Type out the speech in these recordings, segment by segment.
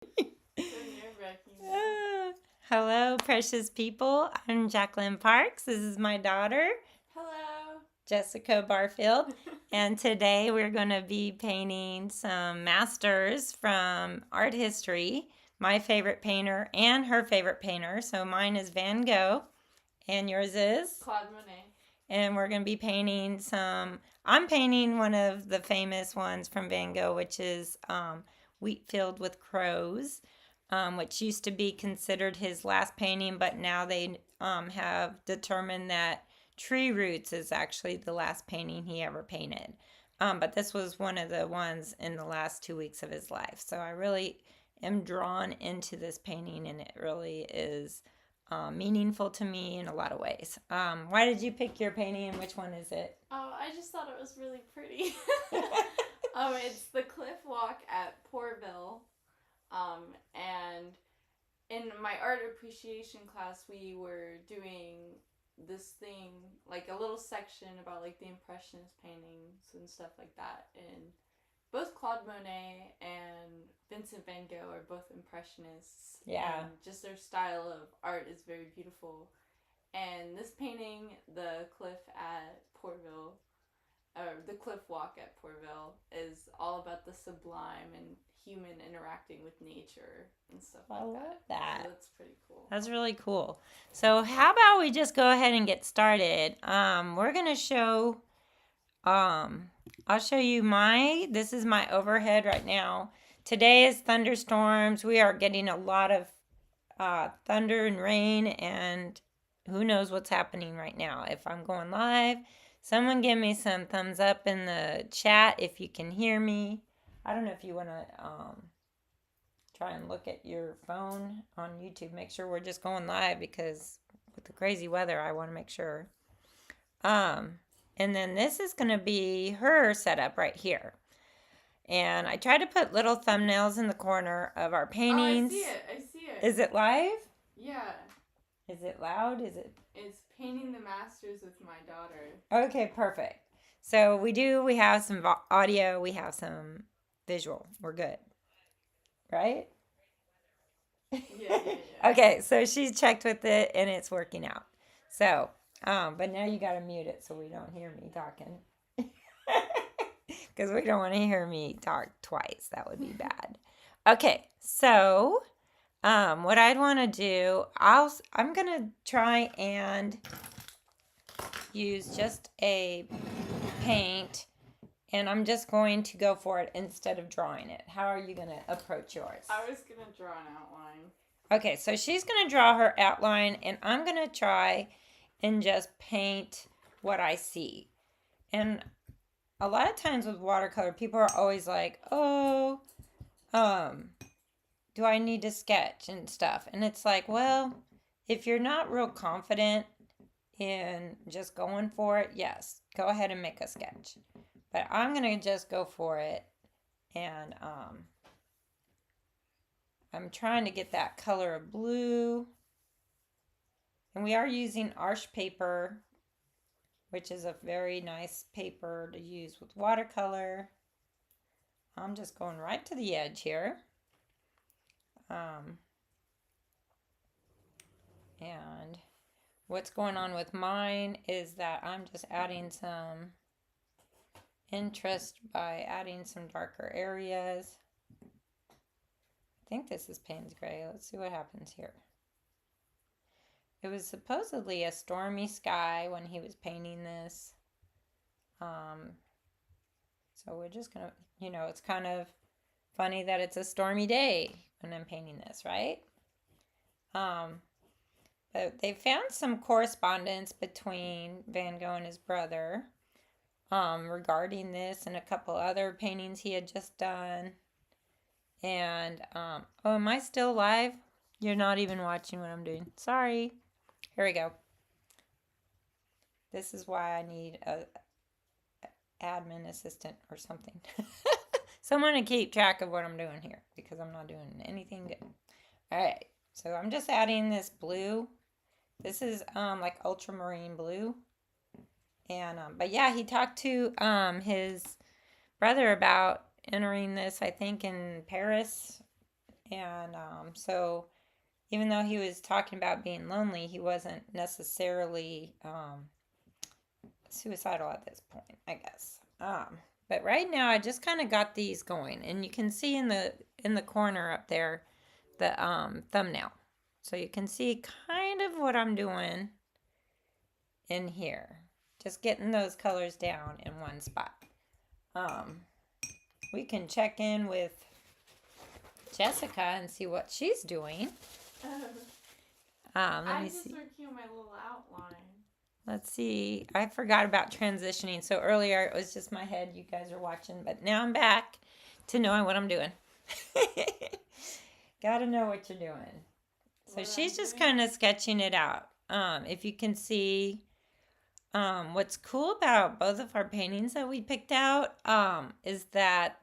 So nerve-wracking. Hello, precious people. I'm Jacqueline Parks. This is my daughter, Hello. Jessica Barfield. And today we're going to be painting some masters from art history. My favorite painter and her favorite painter. So mine is Van Gogh, and yours is? Claude Monet. And we're going to be painting I'm painting one of the famous ones from Van Gogh, which is Wheat Field with Crows, which used to be considered his last painting, but now they have determined that Tree Roots is actually the last painting he ever painted. But this was one of the ones in the last 2 weeks of his life. So I really am drawn into this painting, and it really is meaningful to me in a lot of ways. Why did you pick your painting, and which one is it? Oh, I just thought it was really pretty. It's the cliff walk at Portville. And in my art appreciation class, we were doing this thing, like a little section about like the Impressionist paintings and stuff like that. And both Claude Monet and Vincent van Gogh are both Impressionists. Yeah. And just their style of art is very beautiful. And this painting, the cliff at Portville, or the cliff walk at Portville, is all about the sublime and human interacting with nature and stuff like that. I love that. So that's pretty cool. That's really cool. So how about we just go ahead and get started? We're gonna show. I'll show you this is my overhead right now. Today is thunderstorms. We are getting a lot of thunder and rain, and who knows what's happening right now. If I'm going live, someone give me some thumbs up in the chat if you can hear me. I don't know if you want to try and look at your phone on YouTube. Make sure we're just going live, because with the crazy weather, I want to make sure. And then this is going to be her setup right here. And I tried to put little thumbnails in the corner of our paintings. Oh, I see it. Is it live? Yeah. Is it loud? It's painting the masters with my daughter. Okay, perfect. So we have some audio, we have some visual. We're good. Right? Yeah. Okay, so she's checked with it and it's working out. So, but now you got to mute it so we don't hear me talking. Because we don't want to hear me talk twice. That would be bad. Okay, so what I'd want to do, I'm going to try and use just a paint, and I'm just going to go for it instead of drawing it. How are you going to approach yours? I was going to draw an outline. Okay, so she's going to draw her outline, and I'm going to try and just paint what I see. And a lot of times with watercolor, people are always like, oh, do I need to sketch and stuff? And it's like, well, if you're not real confident in just going for it, yes, go ahead and make a sketch. But I'm going to just go for it, and I'm trying to get that color of blue. And we are using Arches paper, which is a very nice paper to use with watercolor. I'm just going right to the edge here. And what's going on with mine is that I'm just adding some interest by adding some darker areas. I think this is Payne's Gray. Let's see what happens here. It was supposedly a stormy sky when he was painting this. So we're just going to, it's kind of funny that it's a stormy day when I'm painting this, right? But they found some correspondence between Van Gogh and his brother regarding this and a couple other paintings he had just done. And, oh, am I still live? You're not even watching what I'm doing. Sorry. Here we go. This is why I need a admin assistant or something. Someone to keep track of what I'm doing here, because I'm not doing anything good. All right. So I'm just adding this blue. This is like ultramarine blue. And but yeah, he talked to his brother about entering this, I think, in Paris, And so even though he was talking about being lonely, he wasn't necessarily suicidal at this point, I guess. But right now, I just kind of got these going, and you can see in the corner up there the thumbnail, so you can see kind of what I'm doing in here. Just getting those colors down in one spot. We can check in with Jessica and see what she's doing. Let I'm me just see. working on my little outline. Let's see. I forgot about transitioning. So earlier it was just my head. You guys are watching, but now I'm back to knowing what I'm doing. Gotta know what you're doing. So she's just kind of sketching it out. If you can see, what's cool about both of our paintings that we picked out is that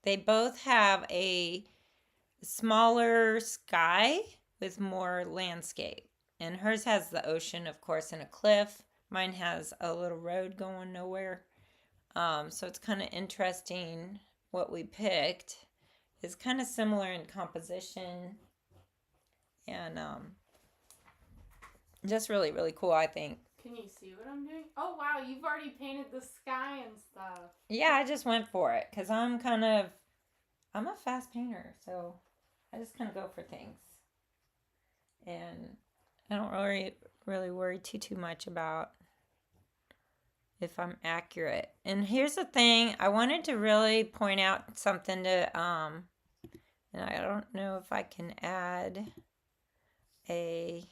they both have a smaller sky with more landscape. And hers has the ocean, of course, and a cliff. Mine has a little road going nowhere. So it's kind of interesting what we picked. It's kind of similar in composition. And just really, really cool, I think. Can you see what I'm doing? Oh, wow, you've already painted the sky and stuff. Yeah, I just went for it because I'm a fast painter. So I just kind of go for things. And I don't really worry too much about if I'm accurate. And here's the thing, I wanted to really point out something to and I don't know if I can add a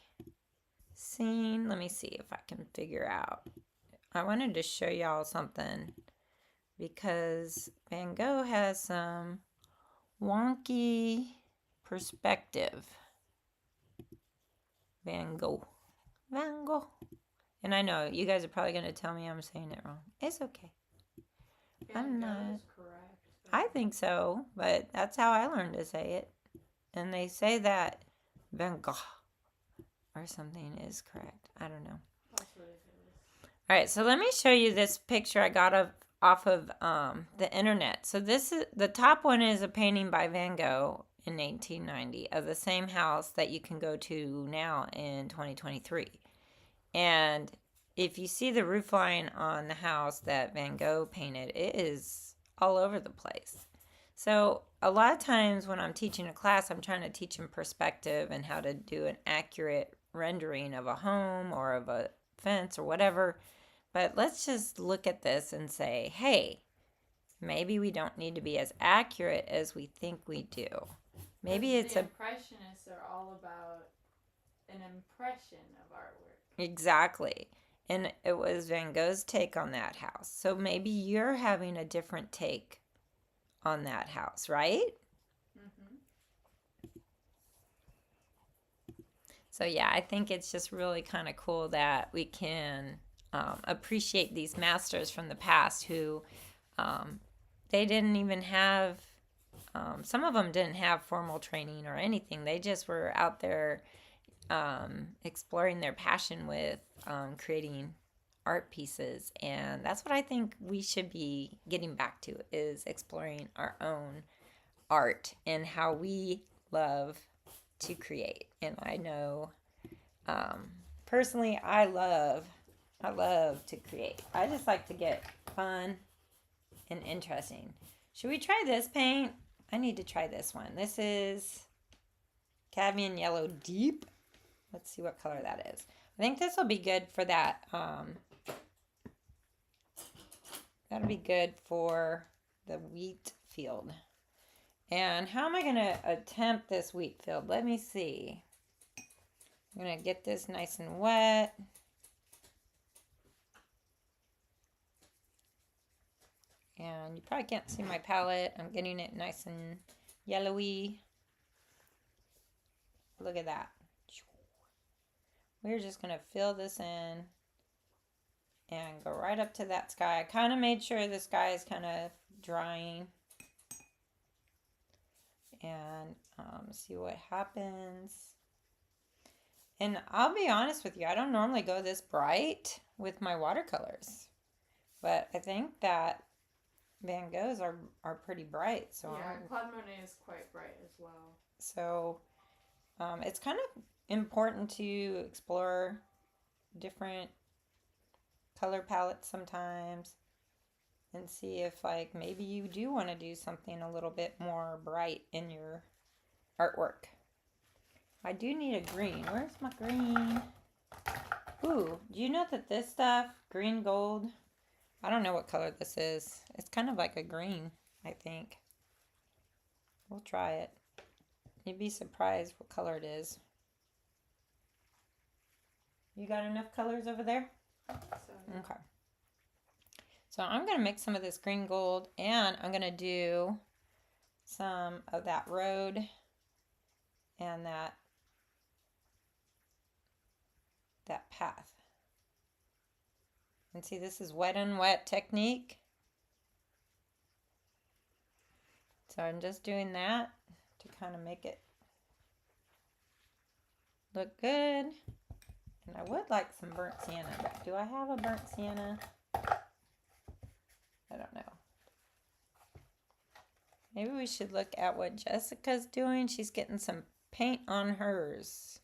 scene. Let me see if I can figure out. I wanted to show y'all something because Van Gogh has some wonky perspective. Van Gogh. And I know you guys are probably going to tell me I'm saying it wrong. It's okay. I'm not. Is correct. I think so, but that's how I learned to say it. And they say that Van Gogh or something is correct. I don't know. That's what it is. All right, so let me show you this picture I got off of the internet. So this is the top one is a painting by Van Gogh in 1890 of the same house that you can go to now in 2023. And if you see the roof line on the house that Van Gogh painted, it is all over the place. So a lot of times when I'm teaching a class, I'm trying to teach them perspective and how to do an accurate rendering of a home or of a fence or whatever. But let's just look at this and say, hey, maybe we don't need to be as accurate as we think we do. Maybe it's the impressionists are all about an impression of artwork. Exactly. And it was Van Gogh's take on that house. So maybe you're having a different take on that house, right? Mm-hmm. So yeah, I think it's just really kind of cool that we can appreciate these masters from the past who they didn't even have, some of them didn't have formal training or anything. They just were out there exploring their passion with creating art pieces. And that's what I think we should be getting back to, is exploring our own art and how we love to create. And I know personally I love to create. I just like to get fun and interesting. Should we try this paint? I need to try this one. This is Cadmium Yellow Deep. Let's see what color that is. I think this will be good for that. That'll be good for the wheat field. And how am I going to attempt this wheat field? Let me see. I'm going to get this nice and wet. And you probably can't see my palette. I'm getting it nice and yellowy. Look at that. We're just going to fill this in and go right up to that sky. I kind of made sure the sky is kind of drying. And see what happens. And I'll be honest with you, I don't normally go this bright with my watercolors. But I think that Van Goghs are pretty bright. So yeah, Claude Monet is quite bright as well. So it's kind of important to explore different color palettes sometimes and see if like maybe you do want to do something a little bit more bright in your artwork. I do need a green. Where's my green? Ooh, do you know that this stuff, green gold, I don't know what color this is. It's kind of like a green, I think. We'll try it. You'd be surprised what color it is. You got enough colors over there? Okay. So I'm going to mix some of this green gold, and I'm going to do some of that road and that path. And see, this is wet and wet technique. So I'm just doing that to kind of make it look good. And I would like some burnt sienna, but do I have a burnt sienna? I don't know. Maybe we should look at what Jessica's doing. She's getting some paint on hers.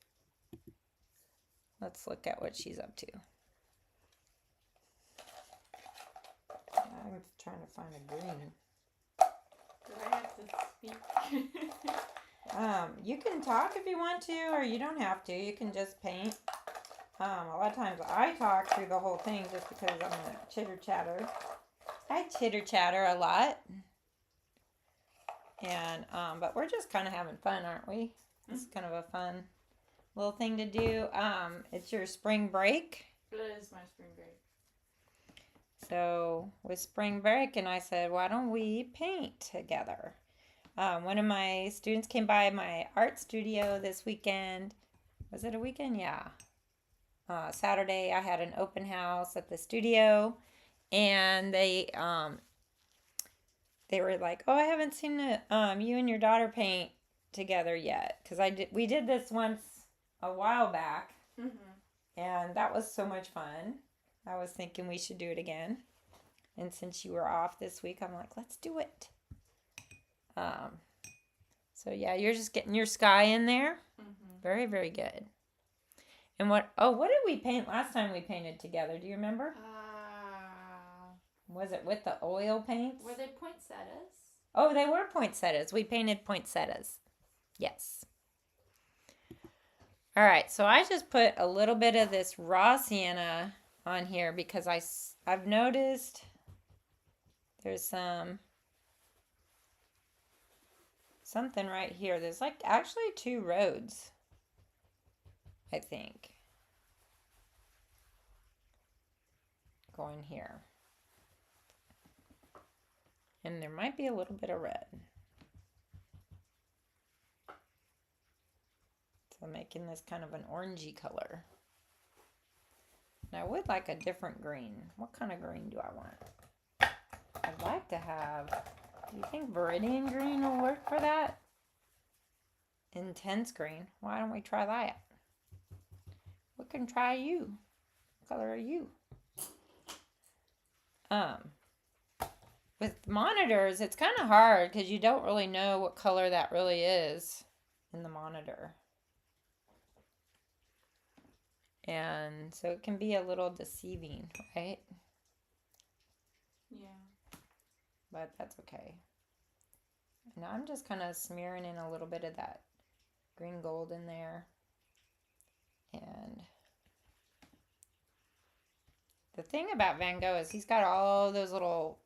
Let's look at what she's up to. I'm trying to find a green. Do I have to speak? You can talk if you want to, or you don't have to. You can just paint. A lot of times I talk through the whole thing just because I'm a chitter-chatter. I chitter-chatter a lot. And, but we're just kind of having fun, aren't we? It's kind of a fun little thing to do. It's your spring break. It is my spring break. So with spring break, and I said, why don't we paint together? One of my students came by my art studio this weekend. Was it a weekend? Yeah. Saturday, I had an open house at the studio, and they were like, "Oh, I haven't seen you and your daughter paint together yet," because we did this once a while back, and that was so much fun. I was thinking we should do it again, and since you were off this week, I'm like, let's do it. So yeah, you're just getting your sky in there. Very, very good. And what did we paint last time we painted together? Do you remember? Was it with the oil paints? Were they poinsettias? Oh, they were poinsettias. We painted poinsettias. Yes. All right, so I just put a little bit of this raw sienna on here because I've noticed there's something right here. There's like actually two roads, I think, going here. And there might be a little bit of red. So making this kind of an orangey color. Now I would like a different green. What kind of green do I want? I'd like to have, do you think Viridian green will work for that? Intense green. Why don't we try that? We can try you. What color are you? With monitors, it's kind of hard because you don't really know what color that really is in the monitor. And so it can be a little deceiving, right? Yeah. But that's okay. And I'm just kind of smearing in a little bit of that green gold in there. And the thing about Van Gogh is he's got all those little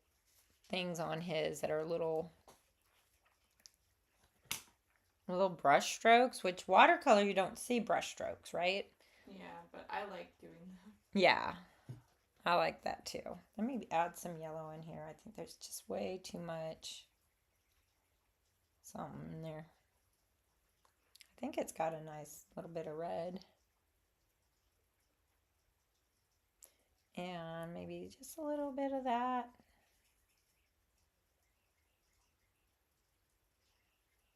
things on his that are little brush strokes, which watercolor you don't see brush strokes, right? Yeah, but I like doing them. Yeah, I like that too. Let me add some yellow in here. I think there's just way too much something in there. I think it's got a nice little bit of red. And maybe just a little bit of that.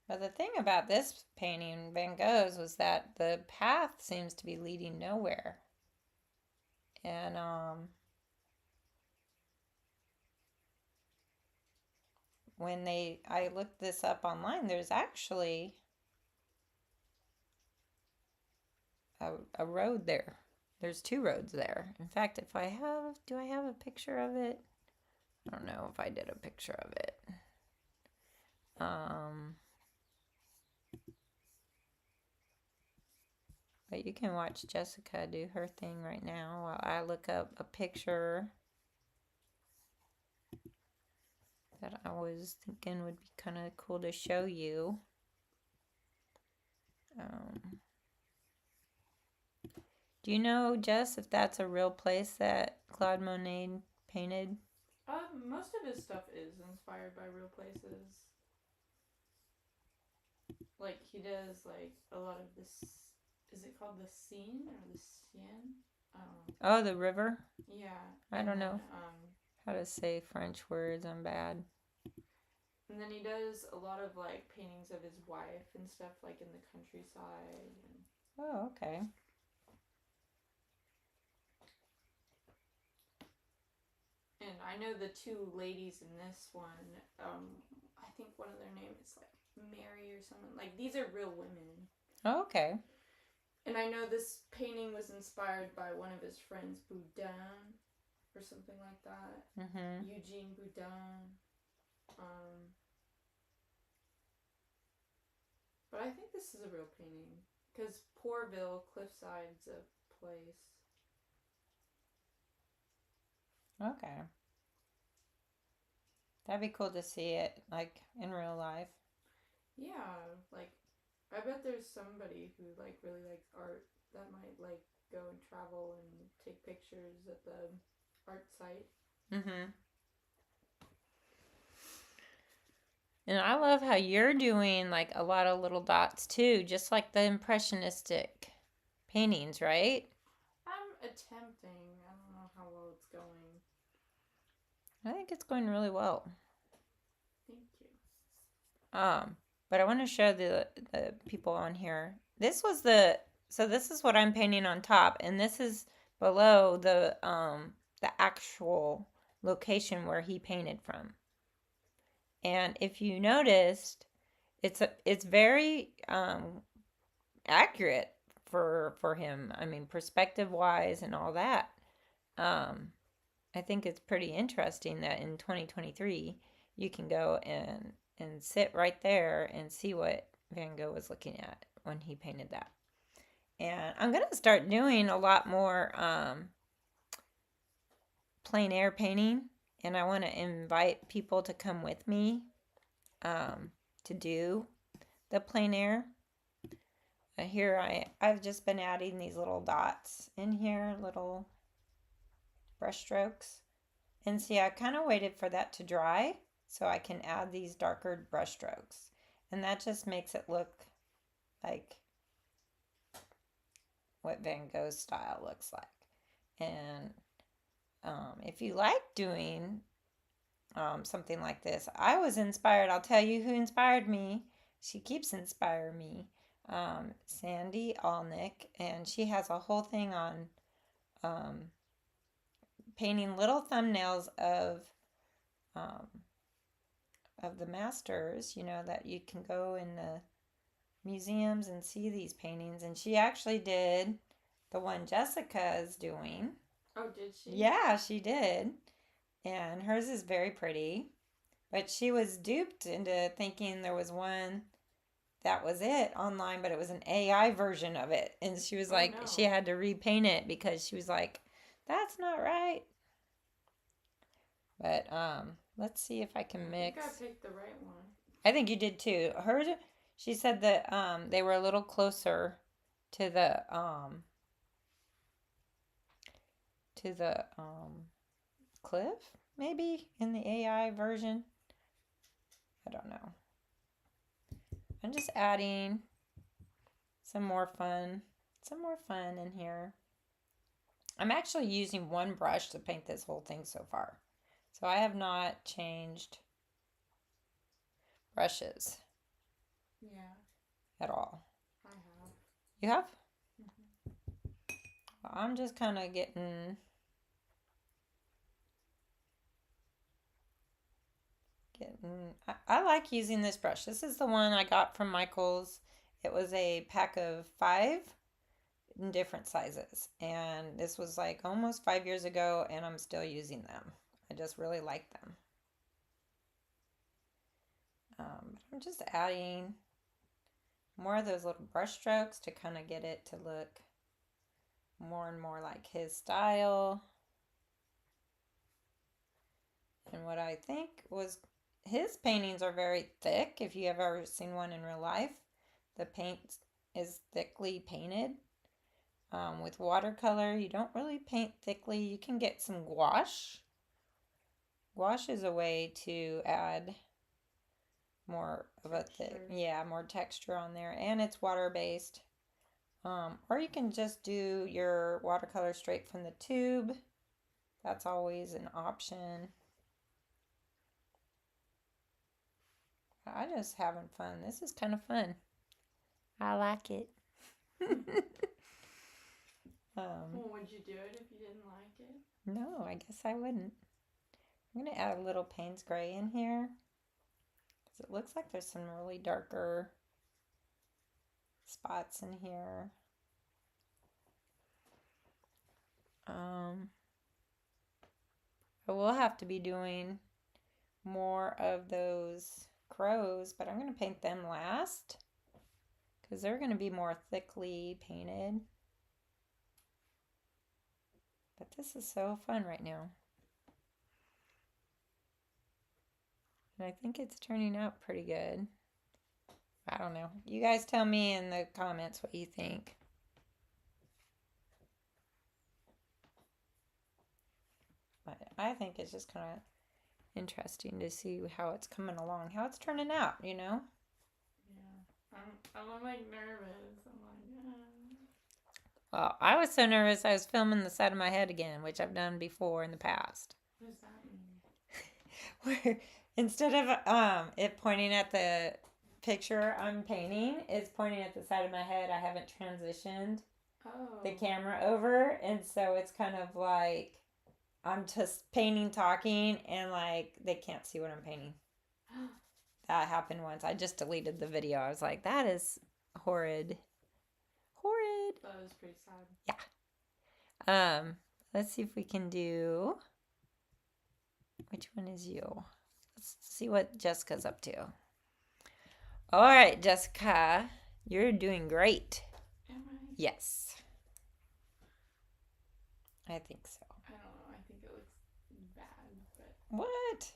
But the thing about this painting, Van Gogh's, was that the path seems to be leading nowhere. And when I looked this up online, there's actually a road there. There's 2 roads there. In fact, do I have a picture of it? I don't know if I did a picture of it. But you can watch Jessica do her thing right now while I look up a picture that I was thinking would be kind of cool to show you. Do you know, Jess, if that's a real place that Claude Monet painted? Most of his stuff is inspired by real places. Like, he does, like, a lot of this... Is it called the Seine or the Seine? Oh, the river? Yeah. I don't know how to say French words. I'm bad. And then he does a lot of, like, paintings of his wife and stuff, like, in the countryside. Oh, okay. And I know the 2 ladies in this one, I think one of their names is, like, Mary or something. Like, these are real women. Oh, okay. And I know this painting was inspired by one of his friends, Boudin, or something like that. Mm-hmm. Eugene Boudin. But I think this is a real painting. Because Pourville, Cliffside's a place. Okay. That'd be cool to see it, like, in real life. Yeah, like, I bet there's somebody who, like, really likes art that might, like, go and travel and take pictures at the art site. Mm-hmm. And I love how you're doing, like, a lot of little dots, too, just like the impressionistic paintings, right? I'm attempting. I don't know how well it's going. I think it's going really well. Thank you. But I want to show the people on here. This is what I'm painting on top, and this is below the actual location where he painted from. And if you noticed, it's very accurate for him. I mean, perspective wise and all that. I think it's pretty interesting that in 2023 you can go and sit right there and see what Van Gogh was looking at when he painted that. And I'm going to start doing a lot more plein air painting, and I want to invite people to come with me to do the plein air. Here I've just been adding these little dots in here, little brush strokes. And see, I kind of waited for that to dry so I can add these darker brush strokes. And that just makes it look like what Van Gogh's style looks like. And if you like doing something like this, I was inspired. I'll tell you who inspired me. She keeps inspiring me. Sandy Alnick, and she has a whole thing on painting little thumbnails of the masters, that you can go in the museums and see these paintings. And she actually did the one Jessica is doing. Oh, did she? Yeah, she did. And hers is very pretty. But she was duped into thinking there was one that was it online, but it was an AI version of it. And she was like, she had to repaint it because she was like, that's not right. But let's see if I can mix. I think I picked the right one. I think you did too. She said that they were a little closer to the cliff, maybe in the AI version. I don't know. I'm just adding some more fun in here. I'm actually using one brush to paint this whole thing so far. So I have not changed brushes. Yeah. At all. I have. You have? Mm-hmm. Well, I'm just kind of getting I like using this brush. This is the one I got from Michael's. It was a pack of 5 in different sizes. And this was like almost 5 years ago, and I'm still using them. I just really like them. I'm just adding more of those little brush strokes to kind of get it to look more and more like his style. And what I think was his paintings are very thick. If you have ever seen one in real life, the paint is thickly painted. With watercolor, you don't really paint thickly. You can get some gouache. Gouache is a way to add more of a thick, more texture on there, and it's water based. Or you can just do your watercolor straight from the tube. That's always an option. I'm just having fun. This is kind of fun. I like it. Well, would you do it if you didn't like it? No, I guess I wouldn't. I'm going to add a little Payne's Gray in here, because it looks like there's some really darker spots in here. I will have to be doing more of those crows, but I'm going to paint them last, because they're going to be more thickly painted. But this is so fun right now. And I think it's turning out pretty good. I don't know. You guys tell me in the comments what you think. But I think it's just kind of interesting to see how it's coming along, how it's turning out, you know? Yeah. I'm like nervous. I'm like, Well, I was so nervous I was filming the side of my head again, which I've done before in the past. What does that mean? Where instead of it pointing at the picture I'm painting, it's pointing at the side of my head. I haven't transitioned the camera over, and so it's kind of like I'm just painting, talking, and like they can't see what I'm painting. That happened once. I just deleted the video. I was like, that is horrid. Horrid. That was pretty sad. Yeah. Let's see if we can do. Which one is you? Let's see what Jessica's up to. All right, Jessica, you're doing great. Am I? Yes. I think so. I don't know. I think it looks bad, but What?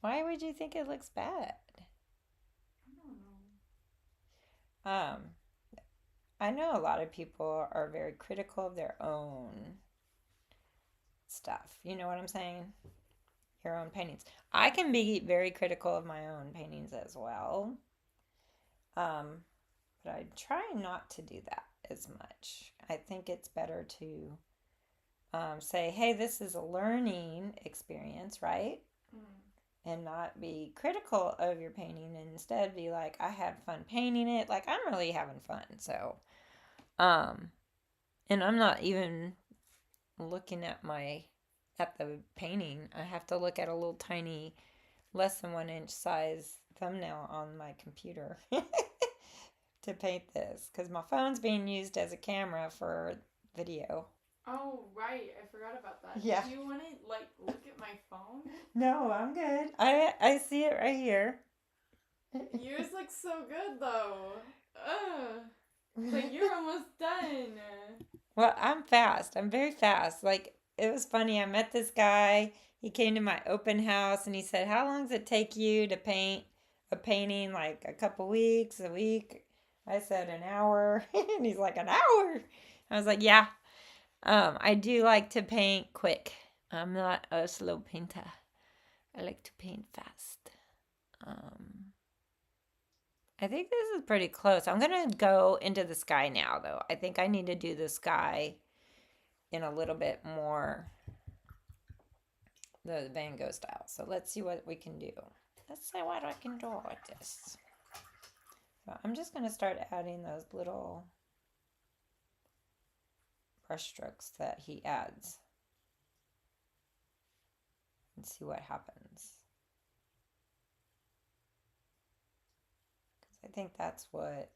Why would you think it looks bad? I don't know. I know a lot of people are very critical of their own stuff. You know what I'm saying? Your own paintings. I can be very critical of my own paintings as well. But I try not to do that as much. I think it's better to say, hey, this is a learning experience, right? And not be critical of your painting, and instead be like, I had fun painting it. Like, I'm really having fun. So, and I'm not even looking at the painting. I have to look at a little tiny, less than 1 inch size thumbnail on my computer to paint this, because my phone's being used as a camera for video. Oh, right. I forgot about that. Yeah. Do you want to, like, look at my phone? No, I'm good. I see it right here. Yours looks so good, though. Like, you're almost done. Well, I'm fast. I'm very fast. Like, it was funny. I met this guy. He came to my open house, and he said, how long does it take you to paint a painting? Like, a couple weeks, a week? I said, an hour. And he's like, an hour? I was like, yeah. I do like to paint quick. I'm not a slow painter. I like to paint fast. I think this is pretty close. I'm going to go into the sky now, though. I think I need to do the sky in a little bit more the Van Gogh style. So let's see what we can do. Let's see what I can do with this. So I'm just going to start adding those little brush strokes that he adds and see what happens. Because I think that's what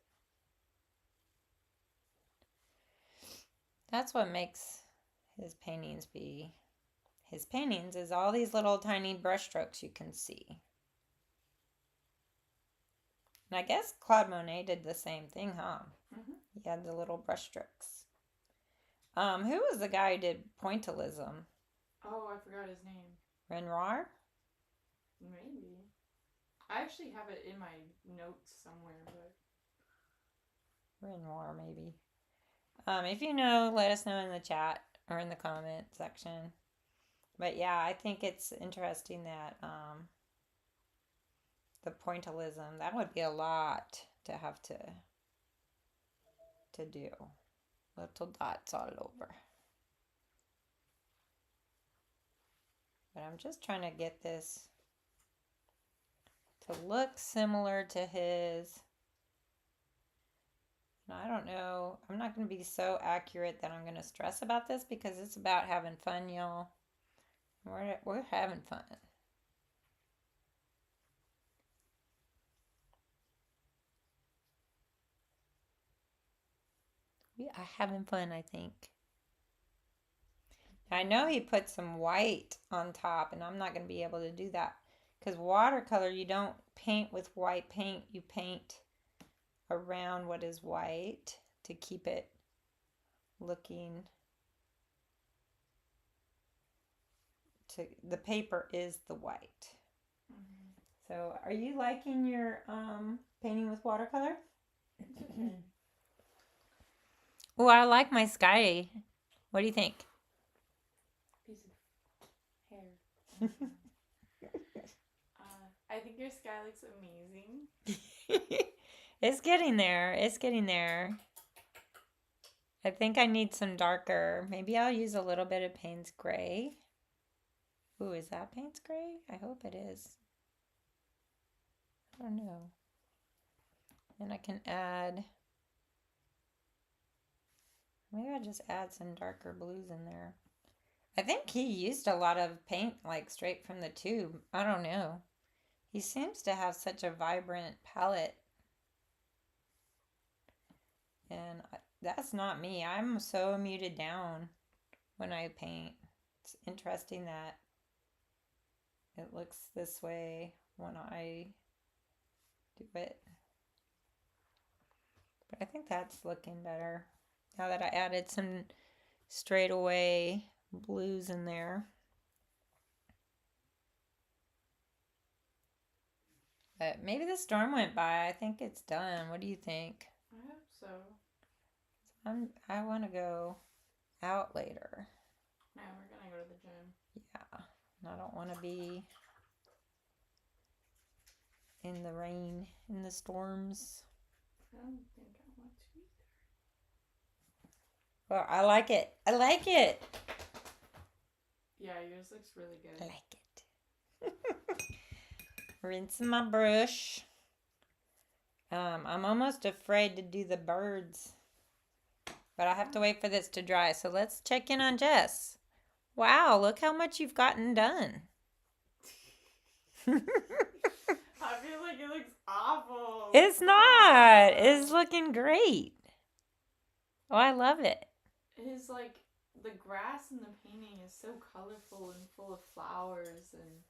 That's what makes his paintings be his paintings, is all these little tiny brush strokes you can see. And I guess Claude Monet did the same thing, huh? Mm-hmm. He had the little brush strokes. Who was the guy who did pointillism? Oh, I forgot his name. Renoir? Maybe. I actually have it in my notes somewhere, but Renoir, maybe. If you know, let us know in the chat or in the comment section. But yeah, I think it's interesting that the pointillism, that would be a lot to have to do. Little dots all over. But I'm just trying to get this to look similar to his. And I don't know. I'm not going to be so accurate that I'm going to stress about this because it's about having fun, y'all. We're having fun. We are having fun, I think. I know he put some white on top, and I'm not going to be able to do that. Because watercolor, you don't paint with white paint. You paint around what is white to keep it looking. The paper is the white. Mm-hmm. So, are you liking your painting with watercolor? Oh, I like my sky. What do you think? Piece of hair. I think your sky looks amazing. It's getting there. It's getting there. I think I need some darker. Maybe I'll use a little bit of Payne's Gray. Ooh, is that Payne's Gray? I hope it is. I don't know. And I can add... Maybe I'll just add some darker blues in there. I think he used a lot of paint like straight from the tube. I don't know. He seems to have such a vibrant palette. And that's not me. I'm so muted down when I paint. It's interesting that it looks this way when I do it. But I think that's looking better now that I added some straightaway blues in there. But maybe the storm went by. I think it's done. What do you think? I hope so. I want to go out later. Yeah, we're going to go to the gym. Yeah. And I don't want to be in the rain, in the storms. I don't think I want to either. Well, I like it. I like it. Yeah, yours looks really good. I like it. Rinsing my brush. I'm almost afraid to do the birds. But I have to wait for this to dry. So let's check in on Jess. Wow, look how much you've gotten done. I feel like it looks awful. It's not. It's looking great. Oh, I love it. It is like the grass in the painting is so colorful and full of flowers, and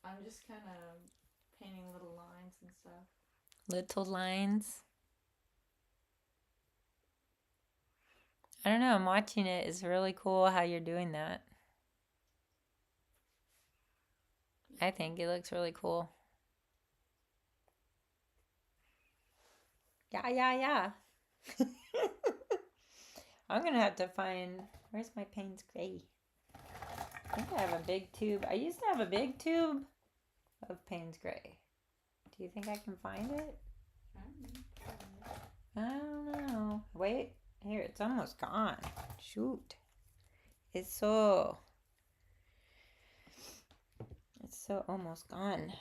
I'm just kind of painting little lines and stuff. Little lines. I don't know. I'm watching it. It's really cool how you're doing that. I think it looks really cool. Yeah. I'm going to have to find... Where's my Payne's Gray? I think I have a big tube. I used to have a big tube of Payne's Gray. Do you think I can find it? I don't know. Wait. Here, it's almost gone. Shoot. It's so almost gone.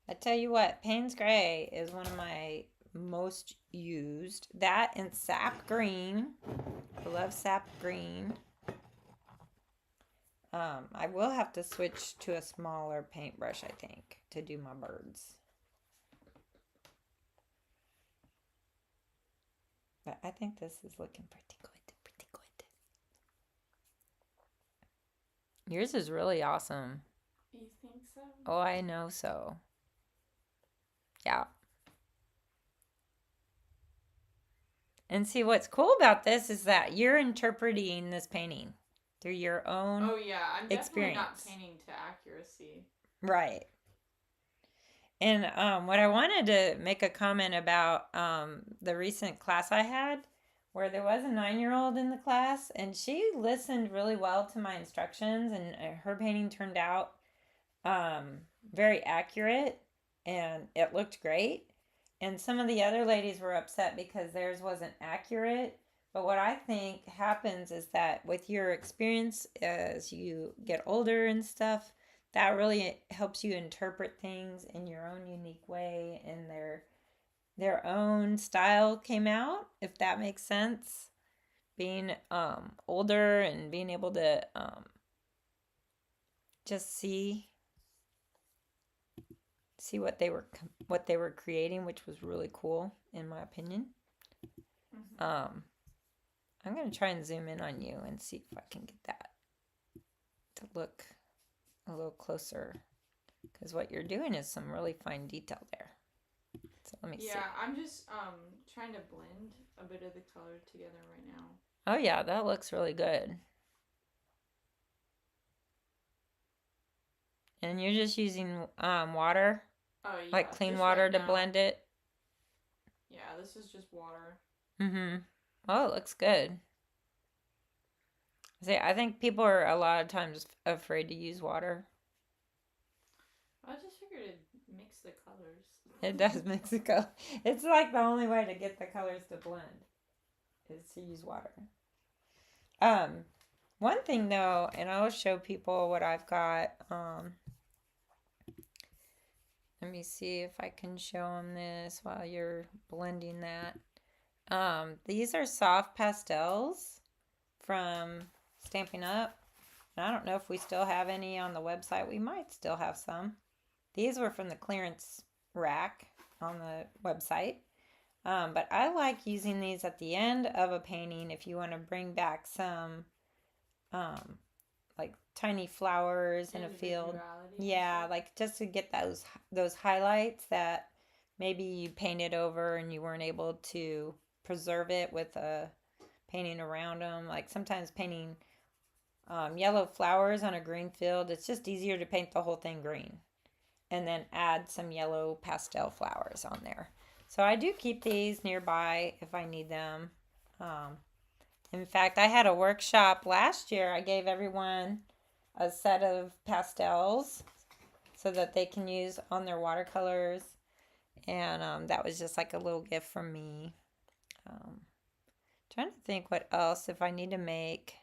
I tell you what, Payne's Gray is one of my most used. That and sap green. I love sap green. I will have to switch to a smaller paintbrush, I think, to do my birds. But I think this is looking pretty good. Pretty good. Yours is really awesome. You think so? Oh, I know so. Yeah. And see, what's cool about this is that you're interpreting this painting through your own Oh yeah, I'm definitely not experience. painting to accuracy. Right. And what I wanted to make a comment about the recent class I had, where there was a 9-year-old in the class, and she listened really well to my instructions, and her painting turned out very accurate, and it looked great. And some of the other ladies were upset because theirs wasn't accurate. But what I think happens is that with your experience as you get older and stuff, that really helps you interpret things in your own unique way, and their own style came out, if that makes sense. Being older and being able to just see what they were creating, which was really cool in my opinion. Mm-hmm. I'm gonna try and zoom in on you and see if I can get that to look a little closer, because what you're doing is some really fine detail there. So let me see. Yeah, I'm just trying to blend a bit of the color together right now. Oh yeah, that looks really good. And you're just using water, Oh yeah, like clean just water right to now. blend it. Yeah, this is just water. Mm-hmm. Oh, it looks good. See, I think people are a lot of times afraid to use water. I just figured it'd mix the colors. It does mix the color. It's like the only way to get the colors to blend is to use water. One thing though, and I'll show people what I've got. Let me see if I can show them this while you're blending that. These are soft pastels from Stampin' Up. And I don't know if we still have any on the website. We might still have some. These were from the clearance rack on the website. But I like using these at the end of a painting if you want to bring back some like tiny flowers in a field. Yeah, like just to get those highlights that maybe you painted over and you weren't able to preserve it with a painting around them. Like sometimes painting yellow flowers on a green field, it's just easier to paint the whole thing green and then add some yellow pastel flowers on there. So I do keep these nearby if I need them. In fact, I had a workshop last year. I gave everyone a set of pastels so that they can use on their watercolors. And that was just like a little gift from me. Trying to think what else if I need to make.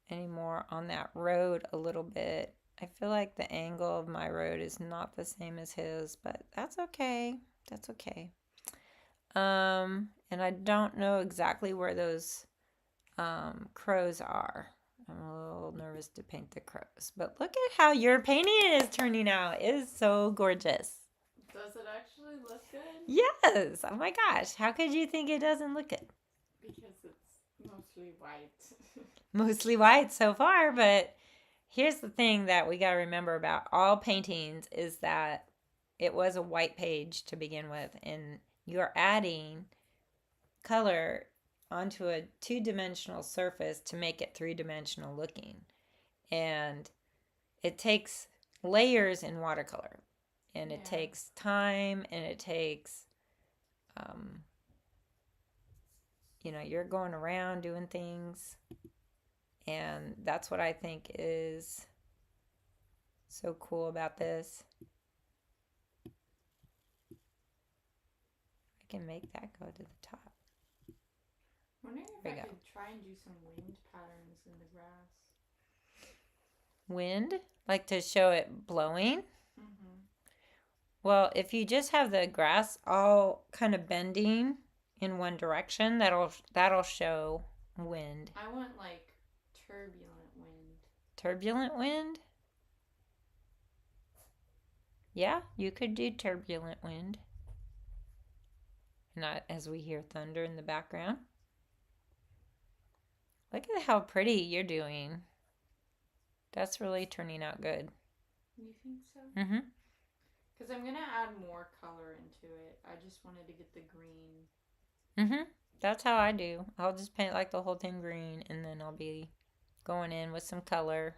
Any more on that road a little bit. I feel like the angle of my road is not the same as his, but that's okay. That's okay. And I don't know exactly where those crows are. I'm a little nervous to paint the crows, but look at how your painting is turning out. It is so gorgeous. Does it actually look good? Yes. Oh my gosh. How could you think it doesn't look good? Because it's mostly white. Mostly white so far, but here's the thing that we got to remember about all paintings is that it was a white page to begin with, and you're adding color onto a two-dimensional surface to make it three-dimensional looking. And it takes layers in watercolor, and it takes time, and it takes you're going around doing things, and that's what I think is so cool about this. I can make that go to the top. Wondering if I could try and do some wind patterns in the grass. Wind? Like to show it blowing? Mm-hmm. Well, if you just have the grass all kind of bending in one direction, that'll show wind. I want like turbulent wind. Turbulent wind? Yeah, you could do turbulent wind. Not as we hear thunder in the background. Look at how pretty you're doing. That's really turning out good. You think so? Mm-hmm. Because I'm going to add more color into it. I just wanted to get the green. Mm-hmm. That's how I do. I'll just paint like the whole thing green, and then I'll be going in with some color.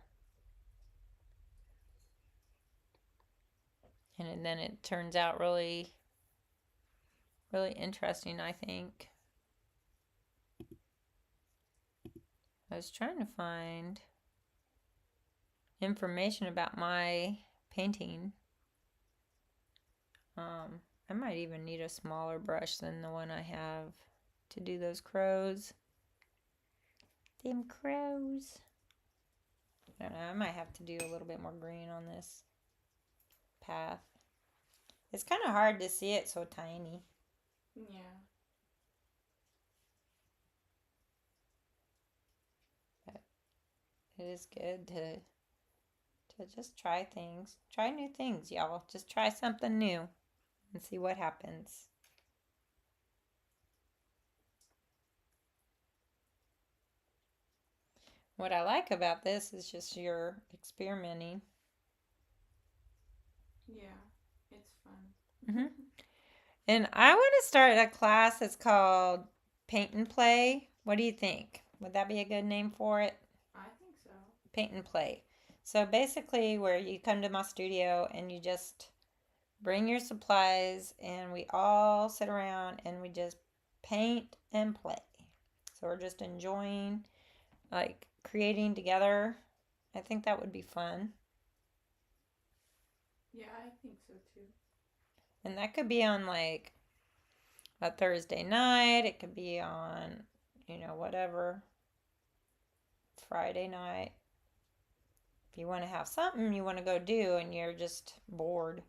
And then it turns out really, really interesting, I think. I was trying to find information about my painting. I might even need a smaller brush than the one I have to do those crows. Them crows. I don't know, I might have to do a little bit more green on this path. It's kind of hard to see it so tiny. Yeah. But it is good to just try things. Try new things, y'all. Just try something new and see what happens. What I like about this is just your experimenting. Yeah, it's fun. Mm-hmm. And I want to start a class that's called Paint and Play. What do you think? Would that be a good name for it? I think so. Paint and Play. So basically, where you come to my studio and you just bring your supplies and we all sit around and we just paint and play. So we're just enjoying, like, creating together. I think that would be fun. Yeah, I think so too. And that could be on like a Thursday night. It could be on, whatever, Friday night. If you want to have something you want to go do and you're just bored,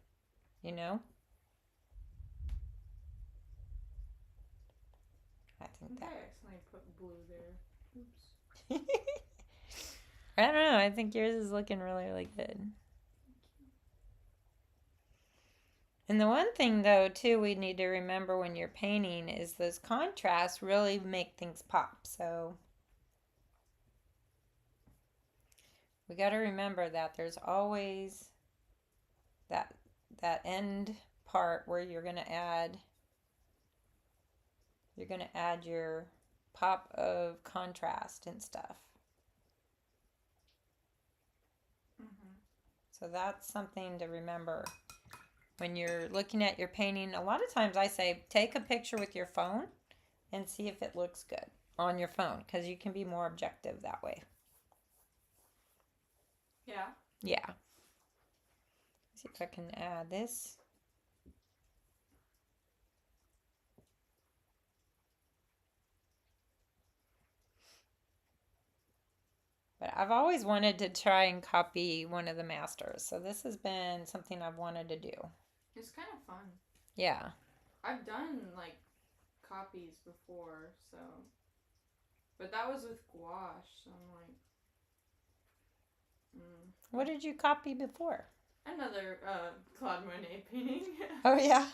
I think I that. accidentally put blue there. Oops. I don't know. I think yours is looking really, really good. And the one thing, though, too, we need to remember when you're painting is those contrasts really make things pop. So we got to remember that there's always that end part where you're going to add your pop of contrast and stuff. Mm-hmm. So that's something to remember when you're looking at your painting. A lot of times I say take a picture with your phone and see if it looks good on your phone, because you can be more objective that way. Yeah. Yeah. See if I can add this. But I've always wanted to try and copy one of the masters. So this has been something I've wanted to do. It's kind of fun. Yeah. I've done like copies before, so. But that was with gouache, so I'm like. What did you copy before? Another Claude Monet painting. Oh, yeah.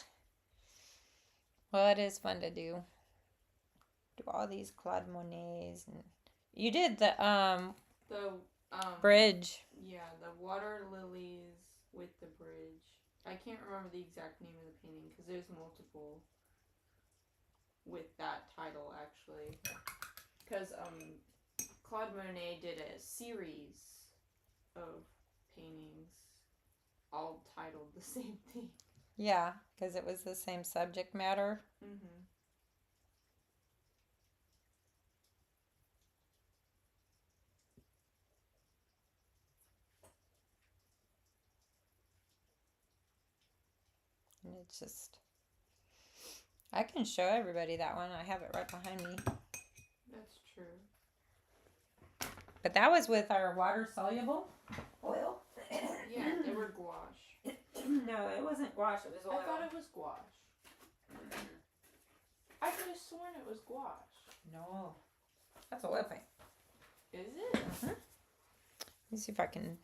Well, it is fun to do all these Claude Monets. And you did the bridge. Yeah, the water lilies with the bridge. I can't remember the exact name of the painting because there's multiple with that title actually. Because Claude Monet did a series of paintings all titled the same thing. Yeah, because it was the same subject matter. Mm-hmm. And it's just, I can show everybody that one. I have it right behind me. That's true. But that was with our water-soluble oil. Yeah, they were gouache. No, it wasn't gouache. It was oil. I thought it was gouache. I could have sworn it was gouache. No. That's oil paint. Is it? Uh-huh. Let me see if I can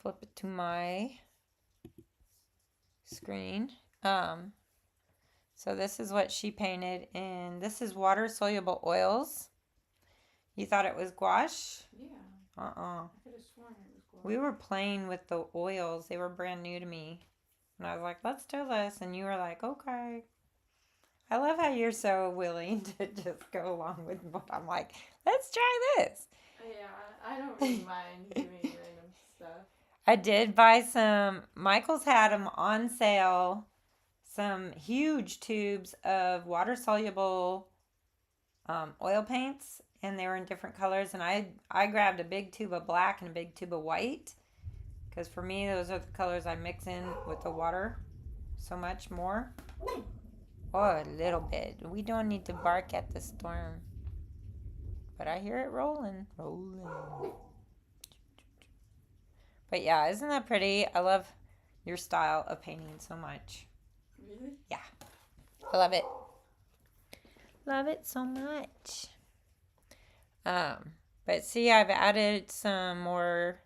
flip it to my screen. So this is what she painted, and this is water-soluble oils. You thought it was gouache? Yeah. I could have sworn it was gouache. We were playing with the oils. They were brand new to me. And I was like, let's do this. And you were like, okay. I love how you're so willing to just go along with what I'm like, let's try this. Yeah, I don't really mind doing random stuff. I did buy some, Michael's had them on sale, some huge tubes of water-soluble oil paints, and they were in different colors. And I grabbed a big tube of black and a big tube of white, because for me, those are the colors I mix in with the water so much more. Oh, a little bit. We don't need to bark at the storm. But I hear it rolling. But yeah, isn't that pretty? I love your style of painting so much. Really? Yeah. I love it. Love it so much. But see, I've added some more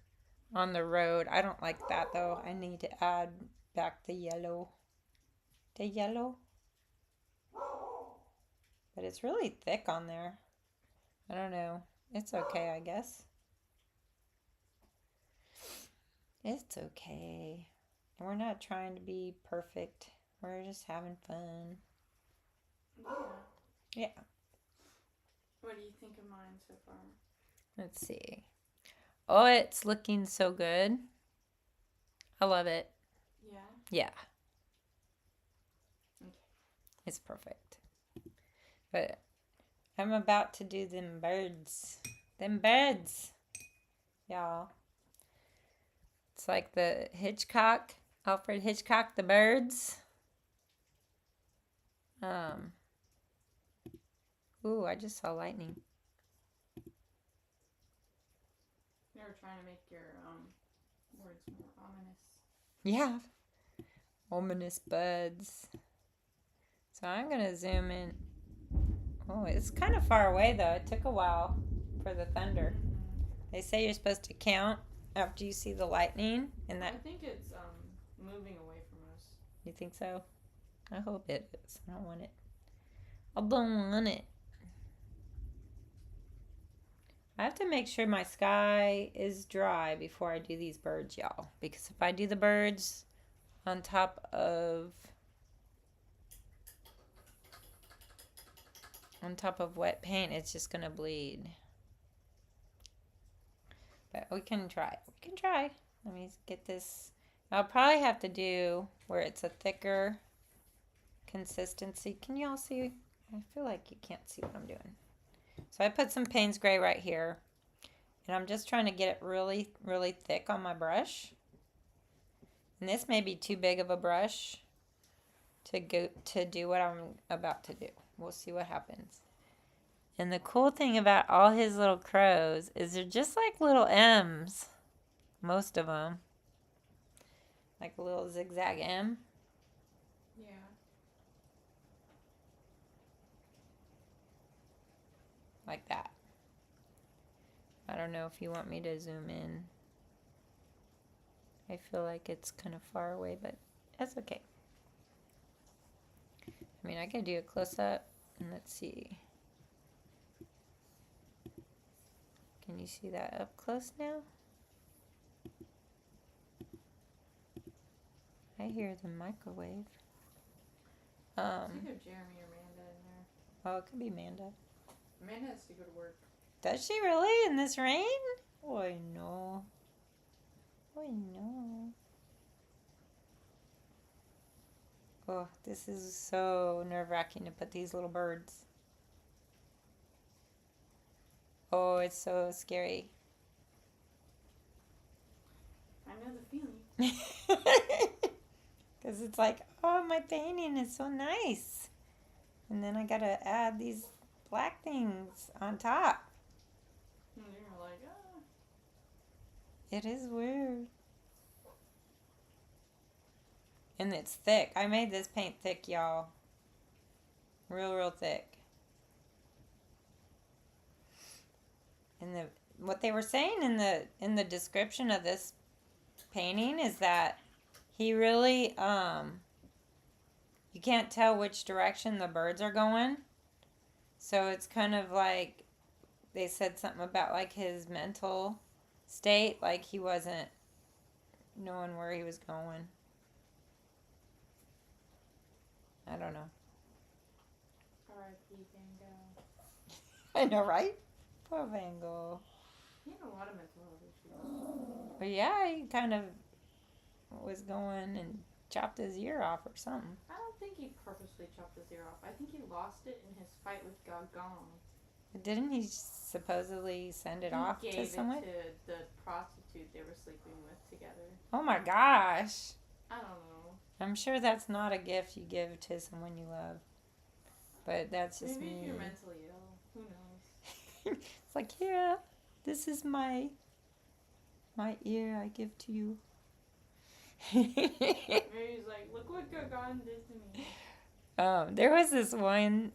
on the road. I don't like that though. I need to add back the yellow. The yellow. But it's really thick on there. I don't know. It's okay, I guess. It's okay. We're not trying to be perfect. We're just having fun. Yeah. Yeah. What do you think of mine so far? Let's see. Oh, it's looking so good. I love it. Yeah? Yeah. Okay. It's perfect. But I'm about to do them birds. Them birds. Y'all. It's like the Hitchcock, Alfred Hitchcock, the birds. Ooh, I just saw lightning. You were trying to make your words more ominous. Yeah. Ominous buds. So I'm going to zoom in. Oh, it's kind of far away though. It took a while for the thunder. Mm-hmm. They say you're supposed to count after you see the lightning. And that. I think it's moving away from us. You think so? I hope it is. I don't want it. I don't want it. I have to make sure my sky is dry before I do these birds, y'all. Because if I do the birds on top of wet paint, it's just going to bleed. But we can try. We can try. Let me get this. I'll probably have to do where it's a thicker consistency. Can y'all see? I feel like you can't see what I'm doing. So I put some Payne's Gray right here. And I'm just trying to get it really, really thick on my brush. And this may be too big of a brush to do what I'm about to do. We'll see what happens. And the cool thing about all his little crows is they're just like little M's. Most of them. Like a little zigzag M. Yeah. Like that. I don't know if you want me to zoom in. I feel like it's kind of far away, but that's okay. I mean, I could do a close-up, and let's see. Can you see that up close now? I hear the microwave. It's either Jeremy or Amanda in there. Oh, it could be Amanda. Amanda has to go to work. Does she really in this rain? Oh, no. Oh, no. Oh, this is so nerve-wracking to put these little birds. Oh, it's so scary. I know the feeling. Because it's like, oh, my painting is so nice. And then I got to add these black things on top. And you're like, ah. It is weird. And it's thick. I made this paint thick, y'all. Real, real thick. And what they were saying in the description of this painting is that he really, you can't tell which direction the birds are going. So it's kind of like, they said something about like his mental state, like he wasn't knowing where he was going. I don't know. R.I.P. Van Gogh. I know, right? Poor Van Gogh. He had a lot of mental health issues. But yeah, he kind of was going and chopped his ear off or something. I don't think he purposely chopped his ear off. I think he lost it in his fight with Gogh. Didn't he supposedly send it off to someone? He gave it to the prostitute they were sleeping with together. Oh my gosh. I don't know. I'm sure that's not a gift you give to someone you love. But that's just Maybe me. if you're mentally ill. Who knows? It's like, here, this is my ear I give to you. Maybe he's like, look what Gogh did to me. There was this one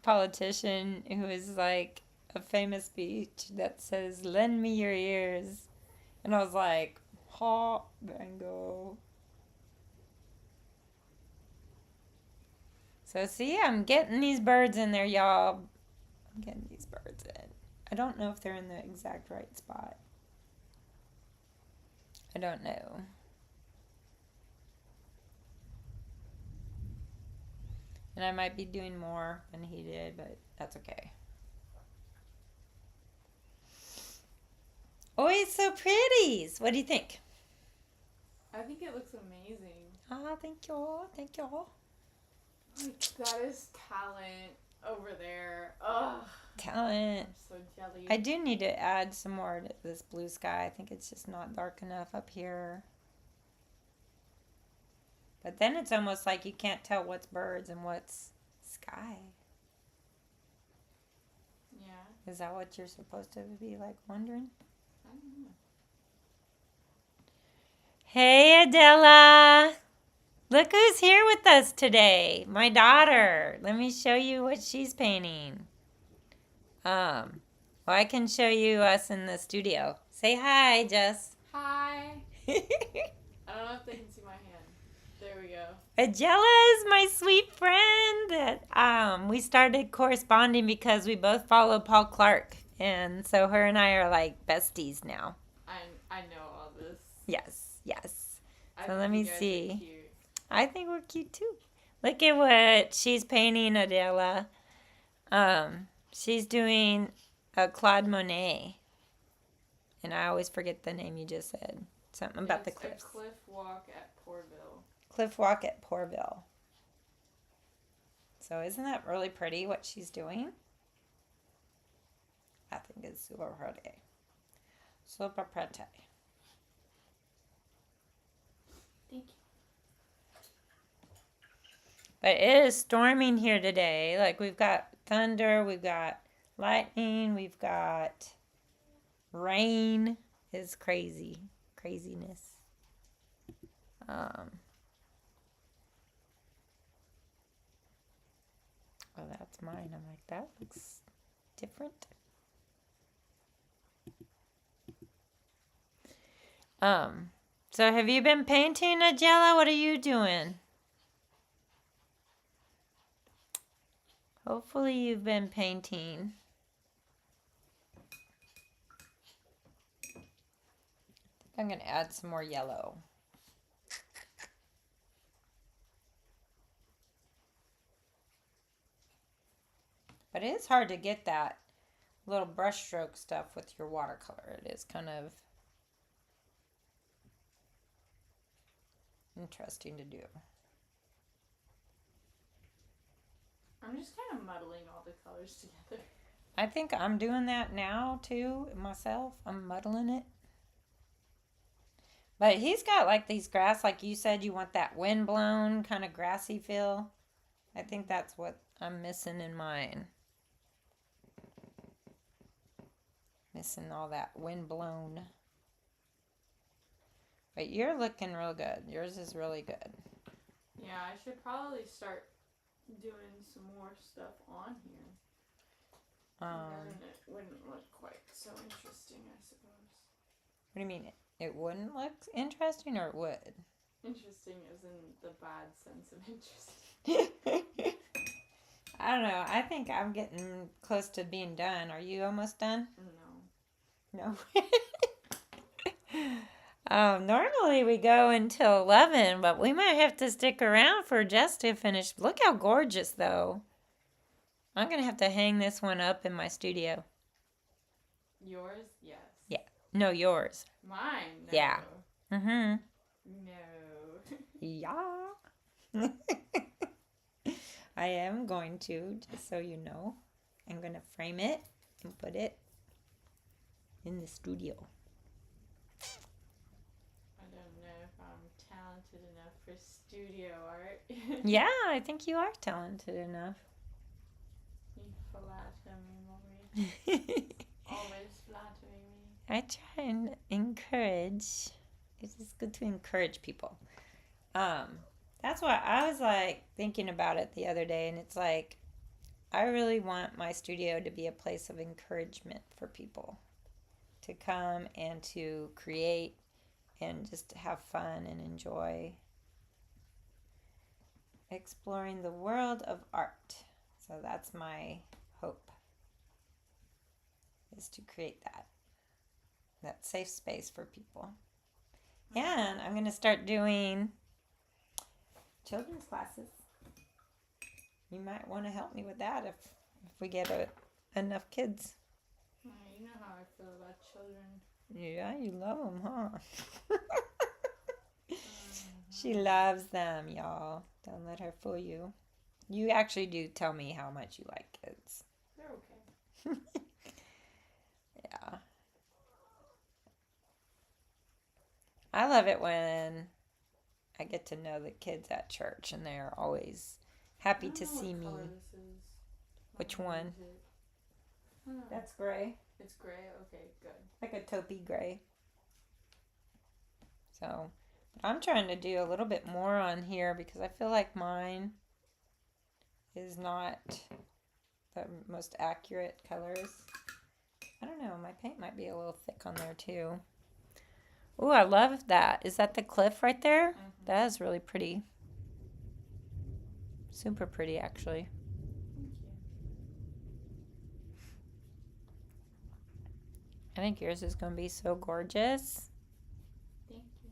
politician who was like a famous speech that says, "Lend me your ears," and I was like, "Ha, Van Gogh." So see, I'm getting these birds in there, y'all. I'm getting these birds in. I don't know if they're in the exact right spot. I don't know. And I might be doing more than he did, but that's okay. Oh, it's so pretty. What do you think? I think it looks amazing. Ah, thank y'all. Thank y'all. That is talent over there. Ugh. Talent. I'm so jelly. I do need to add some more to this blue sky. I think it's just not dark enough up here. But then it's almost like you can't tell what's birds and what's sky. Yeah. Is that what you're supposed to be like wondering? I don't know. Hey, Adela. Look who's here with us today. My daughter. Let me show you what she's painting. Well, I can show you us in the studio. Say hi, Jess. Hi. I don't know if they can see my hand. There we go. Adela is my sweet friend that we started corresponding because we both follow Paul Clark. And so her and I are like besties now. I know all this. Yes, yes. I So think let me you guys are see. cute. I think we're cute too. Look at what she's painting, Adela. She's doing a Claude Monet. And I always forget the name you just said. Something about the cliffs. A cliff walk at Pourville. Cliff walk at Pourville. So isn't that really pretty what she's doing? I think it's super pretty. Super pretty. Thank you. But it is storming here today. Like we've got thunder, we've got lightning, we've got rain. It's crazy. Craziness. Oh, that's mine. I'm like, that looks different. So have you been painting, Adela? What are you doing? Hopefully you've been painting. I'm going to add some more yellow. But it is hard to get that little brush stroke stuff with your watercolor. It is kind of interesting to do. I'm just kind of muddling all the colors together. I think I'm doing that now too, myself. I'm muddling it. But he's got like these grass, like you said, you want that wind-blown kind of grassy feel. I think that's what I'm missing in mine. Missing all that wind-blown. But you're looking real good. Yours is really good. Yeah, I should probably start doing some more stuff on here. Then it wouldn't look quite so interesting, I suppose. What do you mean? It wouldn't look interesting, or it would? Interesting is in the bad sense of interesting. I don't know. I think I'm getting close to being done. Are you almost done? No. No. Normally we go until 11, but we might have to stick around for Jess to finish. Look how gorgeous, though. I'm going to have to hang this one up in my studio. Yours? Yes. Yeah. No, yours. Mine? No. Yeah. Mm-hmm. No. Yeah. I am going to, just so you know. I'm going to frame it and put it in the studio. I don't know if I'm talented enough for studio art. Yeah, I think you are talented enough. You flatter me, Mommy. Always flattering me. I try and encourage. It's just good to encourage people. That's why I was like thinking about it the other day, and it's like I really want my studio to be a place of encouragement for people to come and to create and just have fun and enjoy exploring the world of art. So that's my hope, is to create that safe space for people. And I'm going to start doing children's classes. You might want to help me with that if we get enough kids. You know how I feel about children. Yeah, you love them, huh? She loves them, y'all. Don't let her fool you. You actually do tell me how much you like kids. They're okay. Yeah. I love it when I get to know the kids at church and they're always happy to see me. This is. Which one? That's gray. It's gray? Okay, good. Like a taupey gray. So, I'm trying to do a little bit more on here because I feel like mine is not the most accurate colors. I don't know. My paint might be a little thick on there too. Ooh, I love that. Is that the cliff right there? Mm-hmm. That is really pretty. Super pretty, actually. Thank you. I think yours is going to be so gorgeous. Thank you,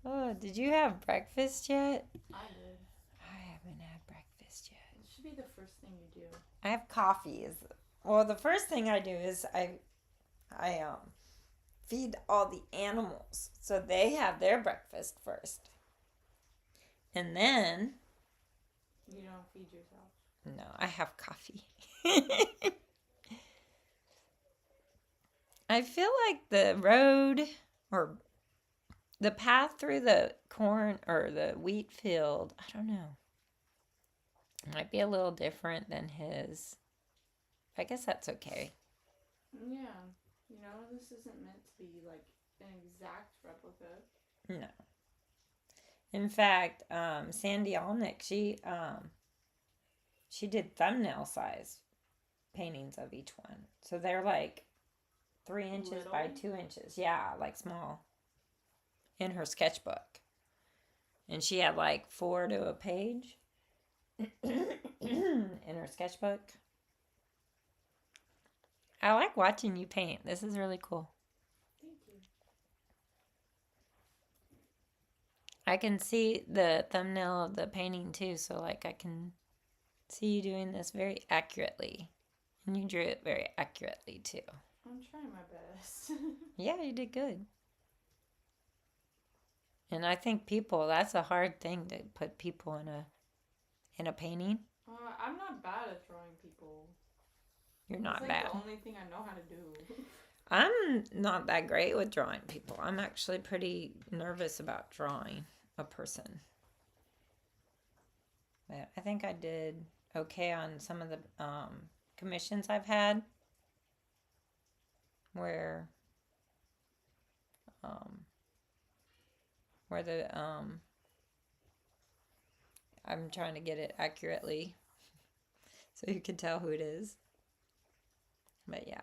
Oh, Mama. did you have breakfast yet? I did. I haven't had breakfast yet. It should be the first thing you do. I have coffee. Well, the first thing I do is I feed all the animals, so they have their breakfast first, and then You don't feed yourself. no, I have coffee. I feel like the road or the path through the corn or the wheat field, I don't know, might be a little different than his. I guess that's okay. Yeah. You know, this isn't meant to be like an exact replica. No. In fact, Sandy Alnick, she did thumbnail size paintings of each one. So they're like 3 inches Little? by 2 inches. Yeah, like small. In her sketchbook. And she had like 4 to a page in her sketchbook. I like watching you paint. This is really cool. Thank you. I can see the thumbnail of the painting too, so like I can see you doing this very accurately. And you drew it very accurately too. I'm trying my best. Yeah, you did good. And I think that's a hard thing to put people in a painting. I'm not bad at drawing people. You're not it's like bad. the only thing I know how to do. I'm not that great with drawing people. I'm actually pretty nervous about drawing a person. But I think I did okay on some of the commissions I've had where I'm trying to get it accurately so you can tell who it is. But yeah.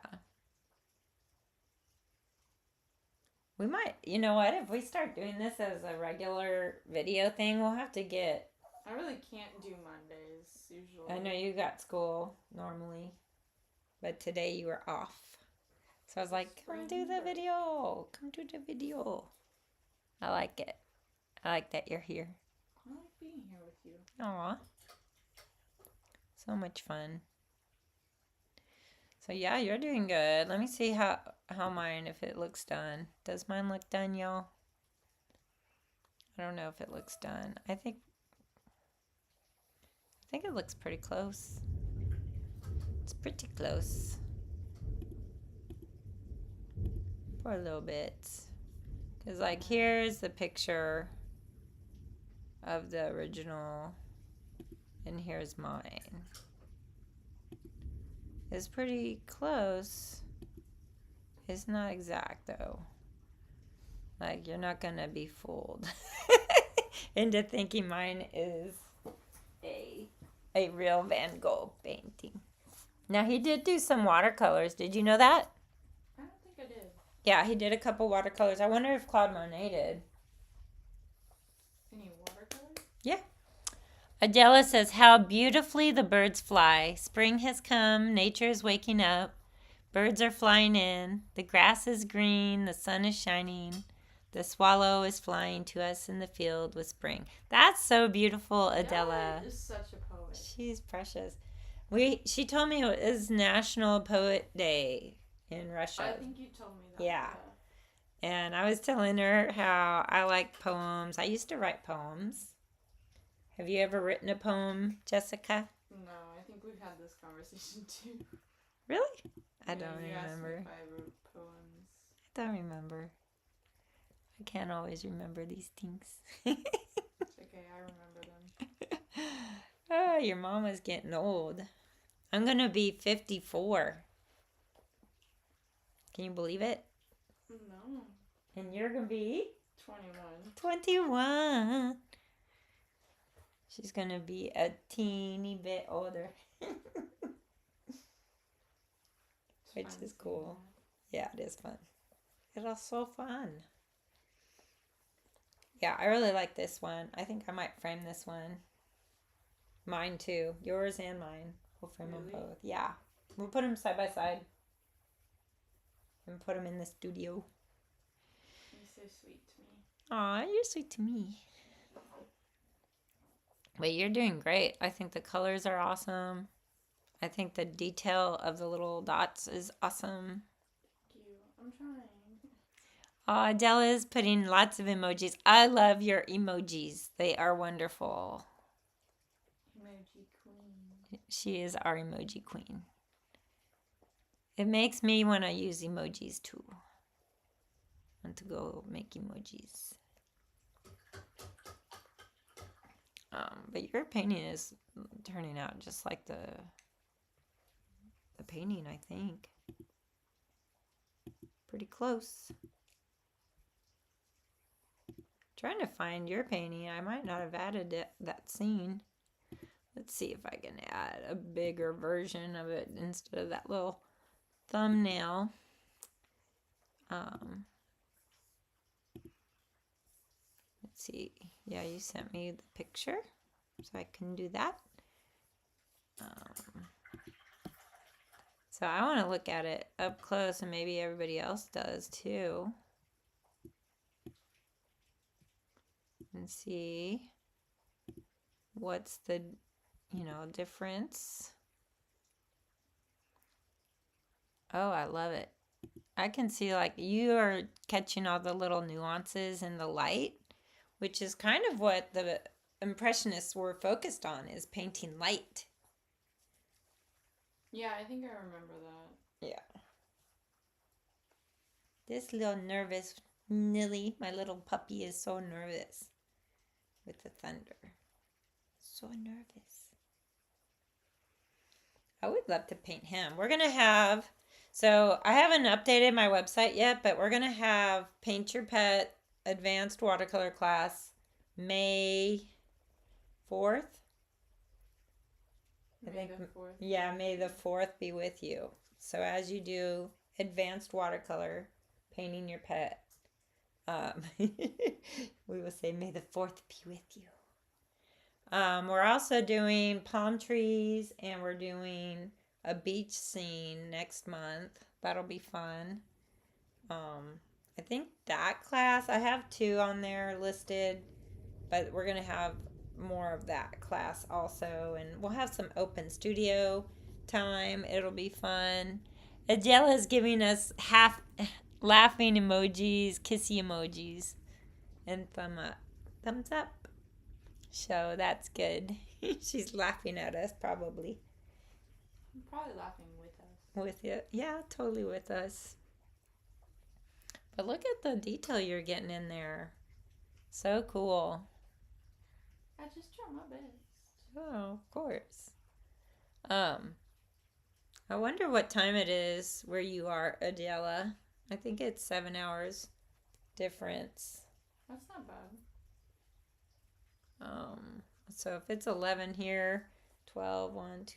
We might, you know what? If we start doing this as a regular video thing, we'll have to get. I really can't do Mondays usually. I know you got school normally, but today you were off. So I was like, come do the video. Come do the video. I like it. I like that you're here. I like being here with you. Aw. So much fun. So yeah, you're doing good. Let me see how mine, if it looks done. Does mine look done, y'all? I don't know if it looks done. I think it looks pretty close. It's pretty close. For a little bit. Because like here's the picture of the original. And here's mine. It's pretty close. It's not exact though. Like you're not gonna be fooled into thinking mine is a real Van Gogh painting. Now he did do some watercolors. Did you know that? I don't think I did. Yeah, he did a couple watercolors. I wonder if Claude Monet did. Any watercolors? Yeah. Adela says, how beautifully the birds fly. Spring has come. Nature is waking up. Birds are flying in. The grass is green. The sun is shining. The swallow is flying to us in the field with spring. That's so beautiful, Adela. Adela is such a poet. She's precious. She told me it was National Poet Day in Russia. I think you told me that. Yeah. And I was telling her how I like poems. I used to write poems. Have you ever written a poem, Jessica? No, I think we've had this conversation too. Really? I Yeah, don't you asked me remember. if I wrote poems. I don't remember. I can't always remember these things. It's okay, I remember them. Oh, your mama's getting old. I'm going to be 54. Can you believe it? No. And you're going to be? 21. 21. She's going to be a teeny bit older. Which is cool. Yeah, it is fun. It's so fun. Yeah, I really like this one. I think I might frame this one. Mine too. Yours and mine. We'll frame them both. Yeah. We'll put them side by side. And put them in the studio. You're so sweet to me. Aw, you're sweet to me. But you're doing great. I think the colors are awesome. I think the detail of the little dots is awesome. Thank you. I'm trying. Adela is putting lots of emojis. I love your emojis. They are wonderful. Emoji queen. She is our emoji queen. It makes me want to use emojis too. I want to go make emojis. But your painting is turning out just like the painting, I think. Pretty close. Trying to find your painting. I might not have added that scene. Let's see if I can add a bigger version of it instead of that little thumbnail. Let's see. Yeah, you sent me the picture, so I can do that. So I want to look at it up close, and maybe everybody else does too. And see what's the, difference. Oh, I love it. I can see like you are catching all the little nuances in the light, which is kind of what the Impressionists were focused on, is painting light. Yeah, I think I remember that. Yeah. This little nervous Nilly, my little puppy, is so nervous with the thunder. So nervous. I would love to paint him. We're going to have, so I haven't updated my website yet, but we're going to have Paint Your Pet Advanced Watercolor class May 4th. May the 4th. Yeah, May the 4th be with you. So as you do advanced watercolor, painting your pet, We will say, may the fourth be with you. We're also doing palm trees, and we're doing a beach scene next month. That'll be fun. I think that class, I have 2 on there listed, but we're going to have more of that class also. And we'll have some open studio time. It'll be fun. Adela is giving us half laughing emojis, kissy emojis, and thumbs up. So that's good. She's laughing at us, probably. I'm probably laughing with us. With you? Yeah, totally with us. But look at the detail you're getting in there. So cool. I just try my best. Oh, of course. I wonder what time it is where you are, Adela. I think it's 7 hours difference. That's not bad. So if it's 11 here, 12, 1, 2, 3, 4,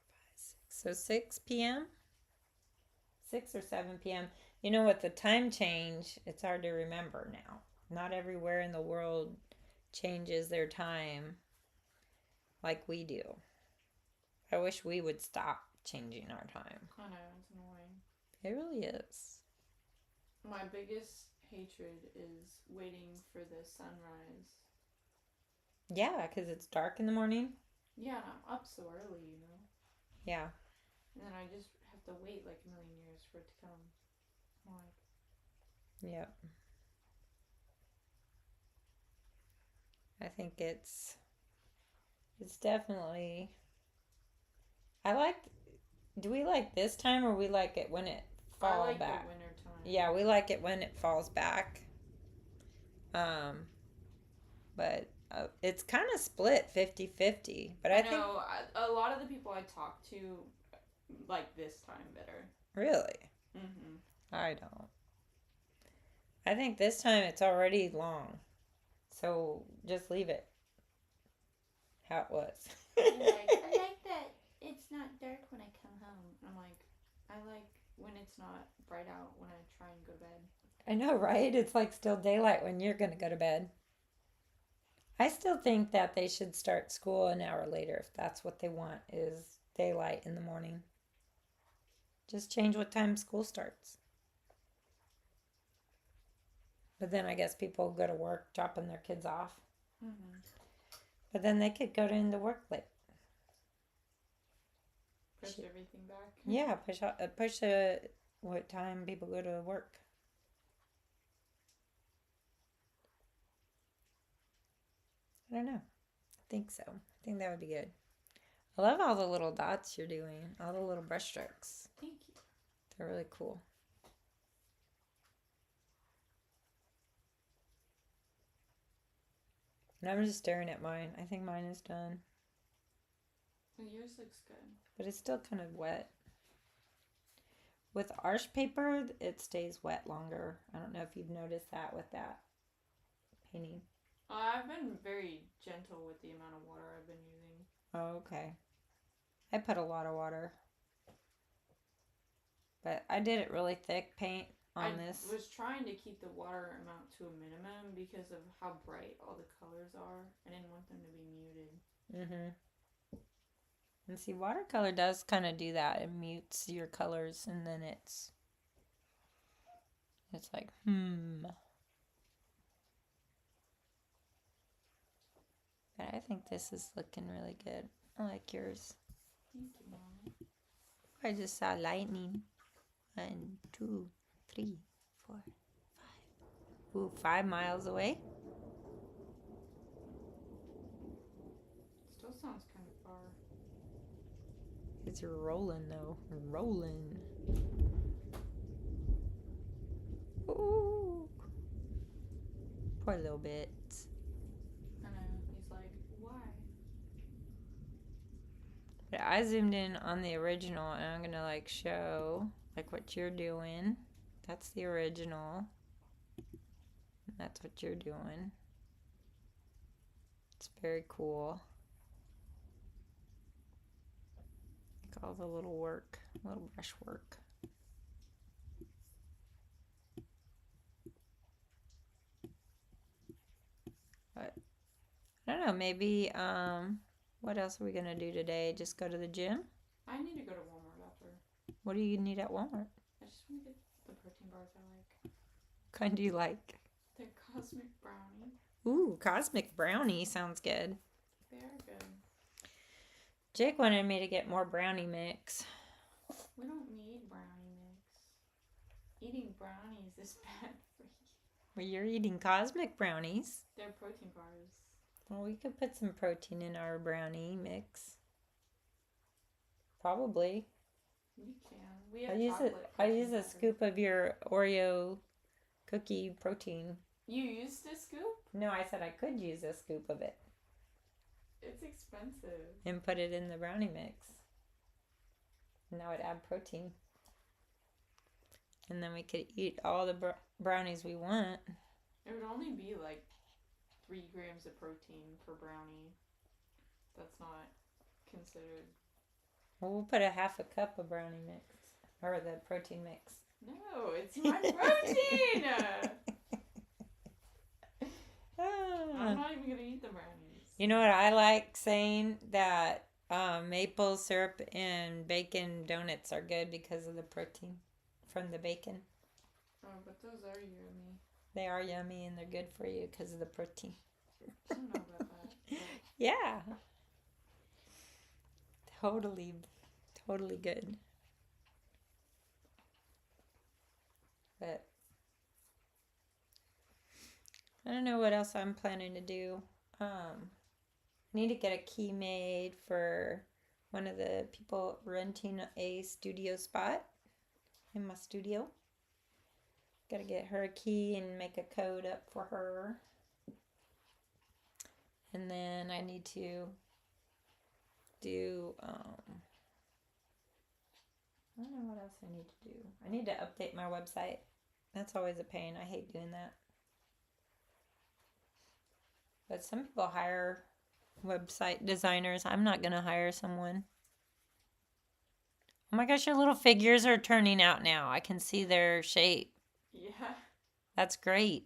5, 6. So 6 p.m.? 6 or 7 p.m. You know, with the time change, it's hard to remember now. Not everywhere in the world changes their time like we do. I wish we would stop changing our time. I know, it's annoying. It really is. My biggest hatred is waiting for the sunrise. Yeah, because it's dark in the morning. Yeah, and I'm up so early, you know? Yeah. And then I just have to wait like a million years for it to come. I'm like, Yep. I think it's definitely, do we like this time, or we like it when it I falls like back? the winter time. Yeah, we like it when it falls back. But it's kind of split 50-50. But I think know a lot of the people I talk to like this time better. Really? Mm-hmm. I don't. I think this time it's already long. So just leave it how it was. I like that it's not dark when I come home. I'm like, I like when it's not bright out when I try and go to bed. I know, right? It's like still daylight when you're going to go to bed. I still think that they should start school an hour later if that's what they want, is daylight in the morning. Just change what time school starts. But then I guess people go to work dropping their kids off. Mm-hmm. But then they could go into work late. Push everything back. Yeah, push what time people go to work. I don't know. I think so. I think that would be good. I love all the little dots you're doing, all the little brush strokes. Thank you. They're really cool. And I'm just staring at mine. I think mine is done. Well, yours looks good. But it's still kind of wet. With arch paper, it stays wet longer. I don't know if you've noticed that with that painting. I've been very gentle with the amount of water I've been using. Oh, okay. I put a lot of water. But I did it really thick paint on this. I was trying to keep the water amount to a minimum because of how bright all the colors are. I didn't want them to be muted. Mm-hmm. And see, watercolor does kind of do that. It mutes your colors, and then it's like, But I think this is looking really good. I like yours. Thank you, Mom. I just saw lightning. 1, 2, 3, 4, 5. Ooh, 5 miles away. Still sounds kind of far. It's rolling though. Rolling. Ooh. Poor little bit. I know. He's like, why? But I zoomed in on the original, and I'm gonna like show like what you're doing. That's the original. And that's what you're doing. It's very cool. Like all the little work, little brush work. I don't know, maybe, what else are we going to do today? Just go to the gym? I need to go to Walmart after. What do you need at Walmart? I just want to get the protein bars I like. What kind do you like? The Cosmic Brownie. Ooh, Cosmic Brownie sounds good. They are good. Jake wanted me to get more brownie mix. We don't need brownie mix. Eating brownies is bad for you. Well, you're eating Cosmic Brownies. They're protein bars. Well, we could put some protein in our brownie mix. Probably. You can. We have chocolate. I use a protein scoop of your Oreo cookie protein. powder. You used a scoop? No, I said I could use a scoop of it It's expensive. and put it in the brownie mix. And that would add protein. And then we could eat all the brownies we want. It would only be like 3 grams of protein per brownie. That's not considered. Well, we'll put a half a cup of brownie mix. Or the protein mix. No, it's my protein! I'm not even going to eat the brownies. You know what I like saying? That maple syrup and bacon donuts are good because of the protein from the bacon. Oh, but those are yummy. They are yummy and they're good for you because of the protein. I don't know about that. But Yeah. Totally good. But I don't know what else I'm planning to do. I need to get a key made for one of the people renting a studio spot in my studio. Got to get her a key and make a code up for her. And then I need to do, I don't know what else I need to do. I need to update my website. That's always a pain. I hate doing that. But some people hire website designers. I'm not going to hire someone. Oh my gosh, your little figures are turning out now. I can see their shape. yeah. That's great.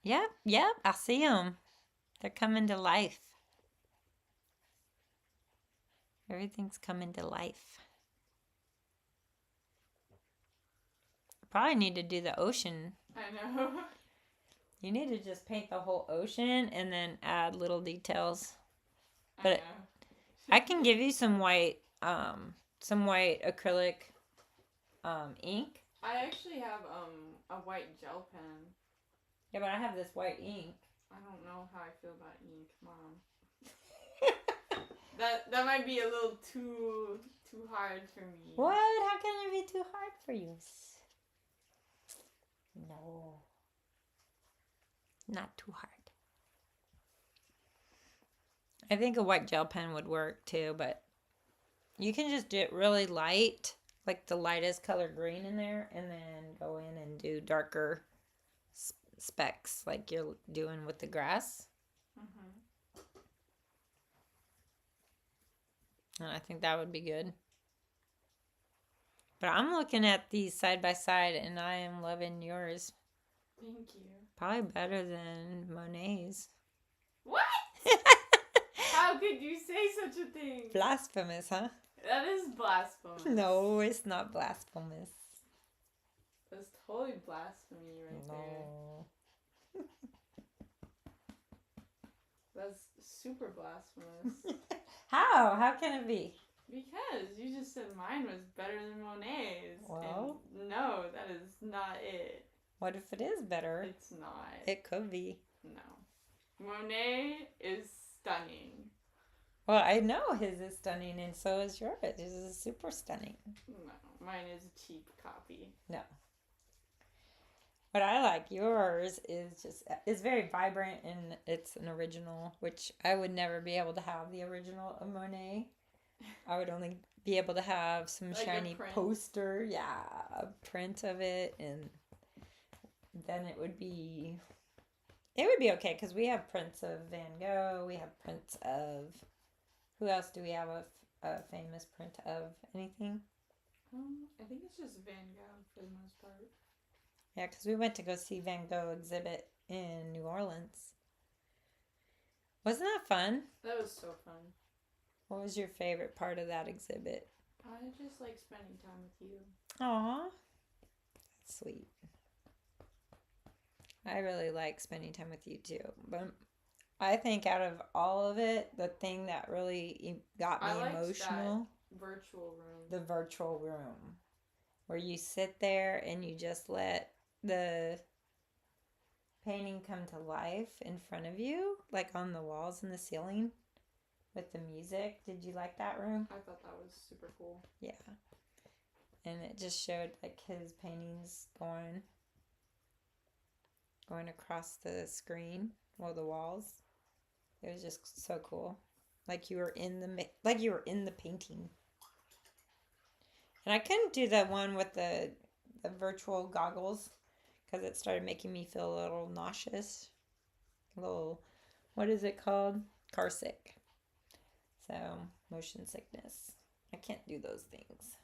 Yep, I see them. They're coming to life. Everything's coming to life. Probably need to do the ocean. I know. You need to just paint the whole ocean and then add little details. I But know. I can give you some white acrylic ink. I actually have a white gel pen. Yeah, but I have this white ink. I don't know how I feel about ink, Mom. That might be a little too hard for me. What? How can it be too hard for you? No. Not too hard. I think a white gel pen would work too, but you can just do it really light, like the lightest color green in there, and then go in and do darker specks like you're doing with the grass. Mm-hmm. And I think that would be good. But I'm looking at these side by side, and I am loving yours. Thank you. Probably better than Monet's. What? How could you say such a thing? Blasphemous, huh? That is blasphemous. No, it's not blasphemous. That's totally blasphemy right there. No. That's super blasphemous. How? How can it be? Because you just said mine was better than Monet's. Well. And no, that is not it. What if it is better? It's not. It could be. No. Monet is stunning. Well, I know his is stunning, and so is yours. His is super stunning. No, mine is a cheap copy. No. What I like yours is very vibrant, and it's an original, which I would never be able to have the original of Monet. I would only be able to have some Like shiny poster, a print of it, and then it would be okay because we have prints of Van Gogh, we have prints of, who else do we have a famous print of? Anything? I think it's just Van Gogh for the most part. Yeah, because we went to go see Van Gogh exhibit in New Orleans. Wasn't that fun? That was so fun. What was your favorite part of that exhibit? I just like spending time with you. Aw. That's sweet. I really like spending time with you too. But I think out of all of it, the thing that really got me emotional, virtual room. the virtual room, where you sit there and you just let the painting come to life in front of you, like on the walls and the ceiling with the music. Did you like that room? I thought that was super cool. Yeah. And it just showed like his paintings going across the screen or the walls. It was just so cool. Like you were in the painting. And I couldn't do the one with the virtual goggles because it started making me feel a little nauseous. A little, what is it called? Car sick. So, motion sickness. I can't do those things.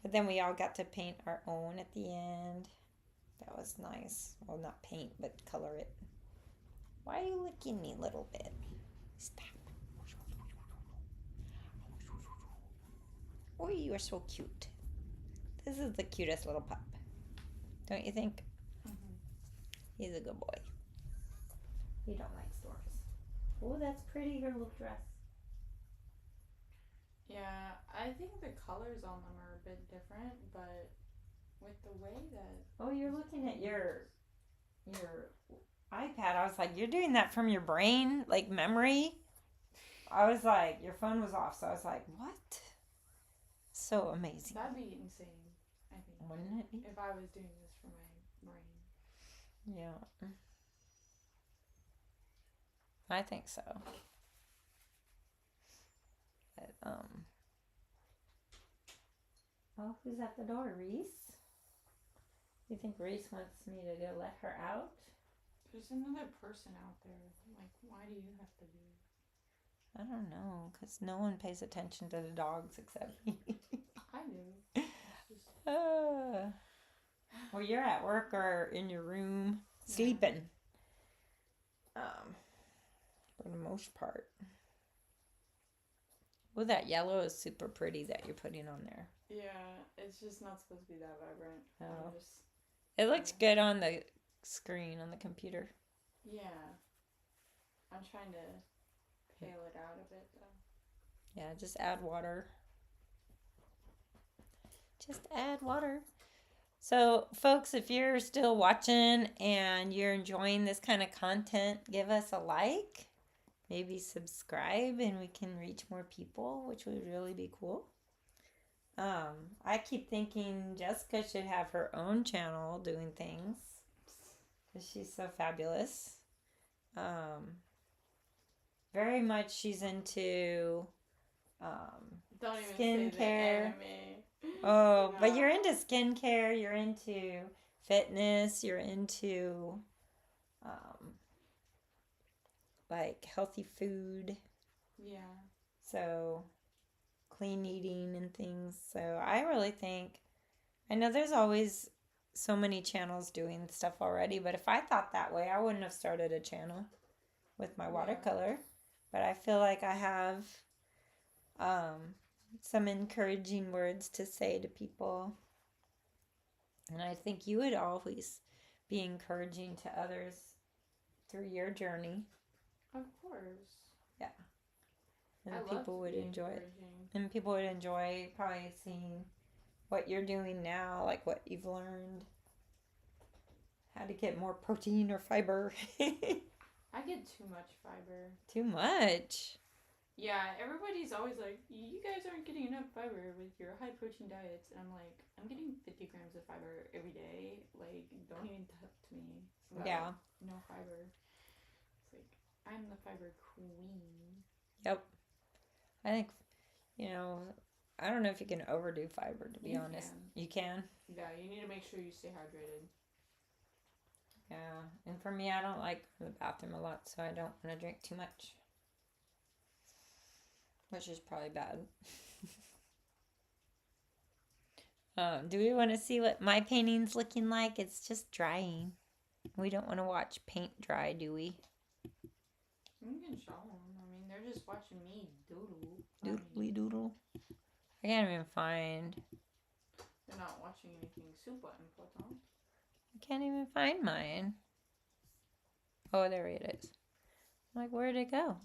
But then we all got to paint our own at the end. That was nice. Well, not paint, but color it. Why are you licking me a little bit? Stop. Oh, you are so cute. This is the cutest little pup. Don't you think? Mm-hmm. He's a good boy. He don't like storms. Oh, that's pretty, her little dress. Yeah, I think the colors on them are a bit different, but with the way that... Oh, you're looking at your iPad. I was like, you're doing that from your brain, like memory? I was like, your phone was off, so I was like, what? So amazing. That'd be insane, I think. Wouldn't it be? If I was doing this from my brain. Yeah. I think so. But, oh, who's at the door? Reese? You think Reese wants me to go let her out? There's another person out there. Like, why do you have to do it? I don't know, because no one pays attention to the dogs except me. I do. Well, you're at work or in your room sleeping. For the most part. Well, that yellow is super pretty that you're putting on there. Yeah, it's just not supposed to be that vibrant. Oh. It looks good on the screen on the computer. Yeah. I'm trying to pale it out a bit, though. Yeah, just add water. Just add water. So, folks, if you're still watching and you're enjoying this kind of content, give us a like. Maybe subscribe and we can reach more people, which would really be cool. I keep thinking Jessica should have her own channel doing things because she's so fabulous. Very much she's into Don't even skincare. say the anime. Oh, no. But you're into skincare, you're into fitness, you're into like healthy food. Yeah. So clean eating and things. So I really think, I know there's always so many channels doing stuff already, but if I thought that way, I wouldn't have started a channel with my watercolor. Yeah. But I feel like I have some encouraging words to say to people. And I think you would always be encouraging to others through your journey. Of course. Yeah. And people would enjoy it. And people would enjoy probably seeing what you're doing now, like what you've learned. How to get more protein or fiber. I get too much fiber. Too much? Yeah, everybody's always like, you guys aren't getting enough fiber with your high protein diets. And I'm like, I'm getting 50 grams of fiber every day. Like, don't even talk to me about no fiber. It's like, I'm the fiber queen. Yep. I think, I don't know if you can overdo fiber, to be honest. You can? Yeah, you need to make sure you stay hydrated. Yeah, and for me, I don't like the bathroom a lot, so I don't want to drink too much. Which is probably bad. Do we want to see what my painting's looking like? It's just drying. We don't want to watch paint dry, do we? can show them. I mean, they're just watching me doodle. Doodly doodle. I can't even find. They're not watching anything super important. I can't even find mine. Oh, there it is. I'm like, where'd it go?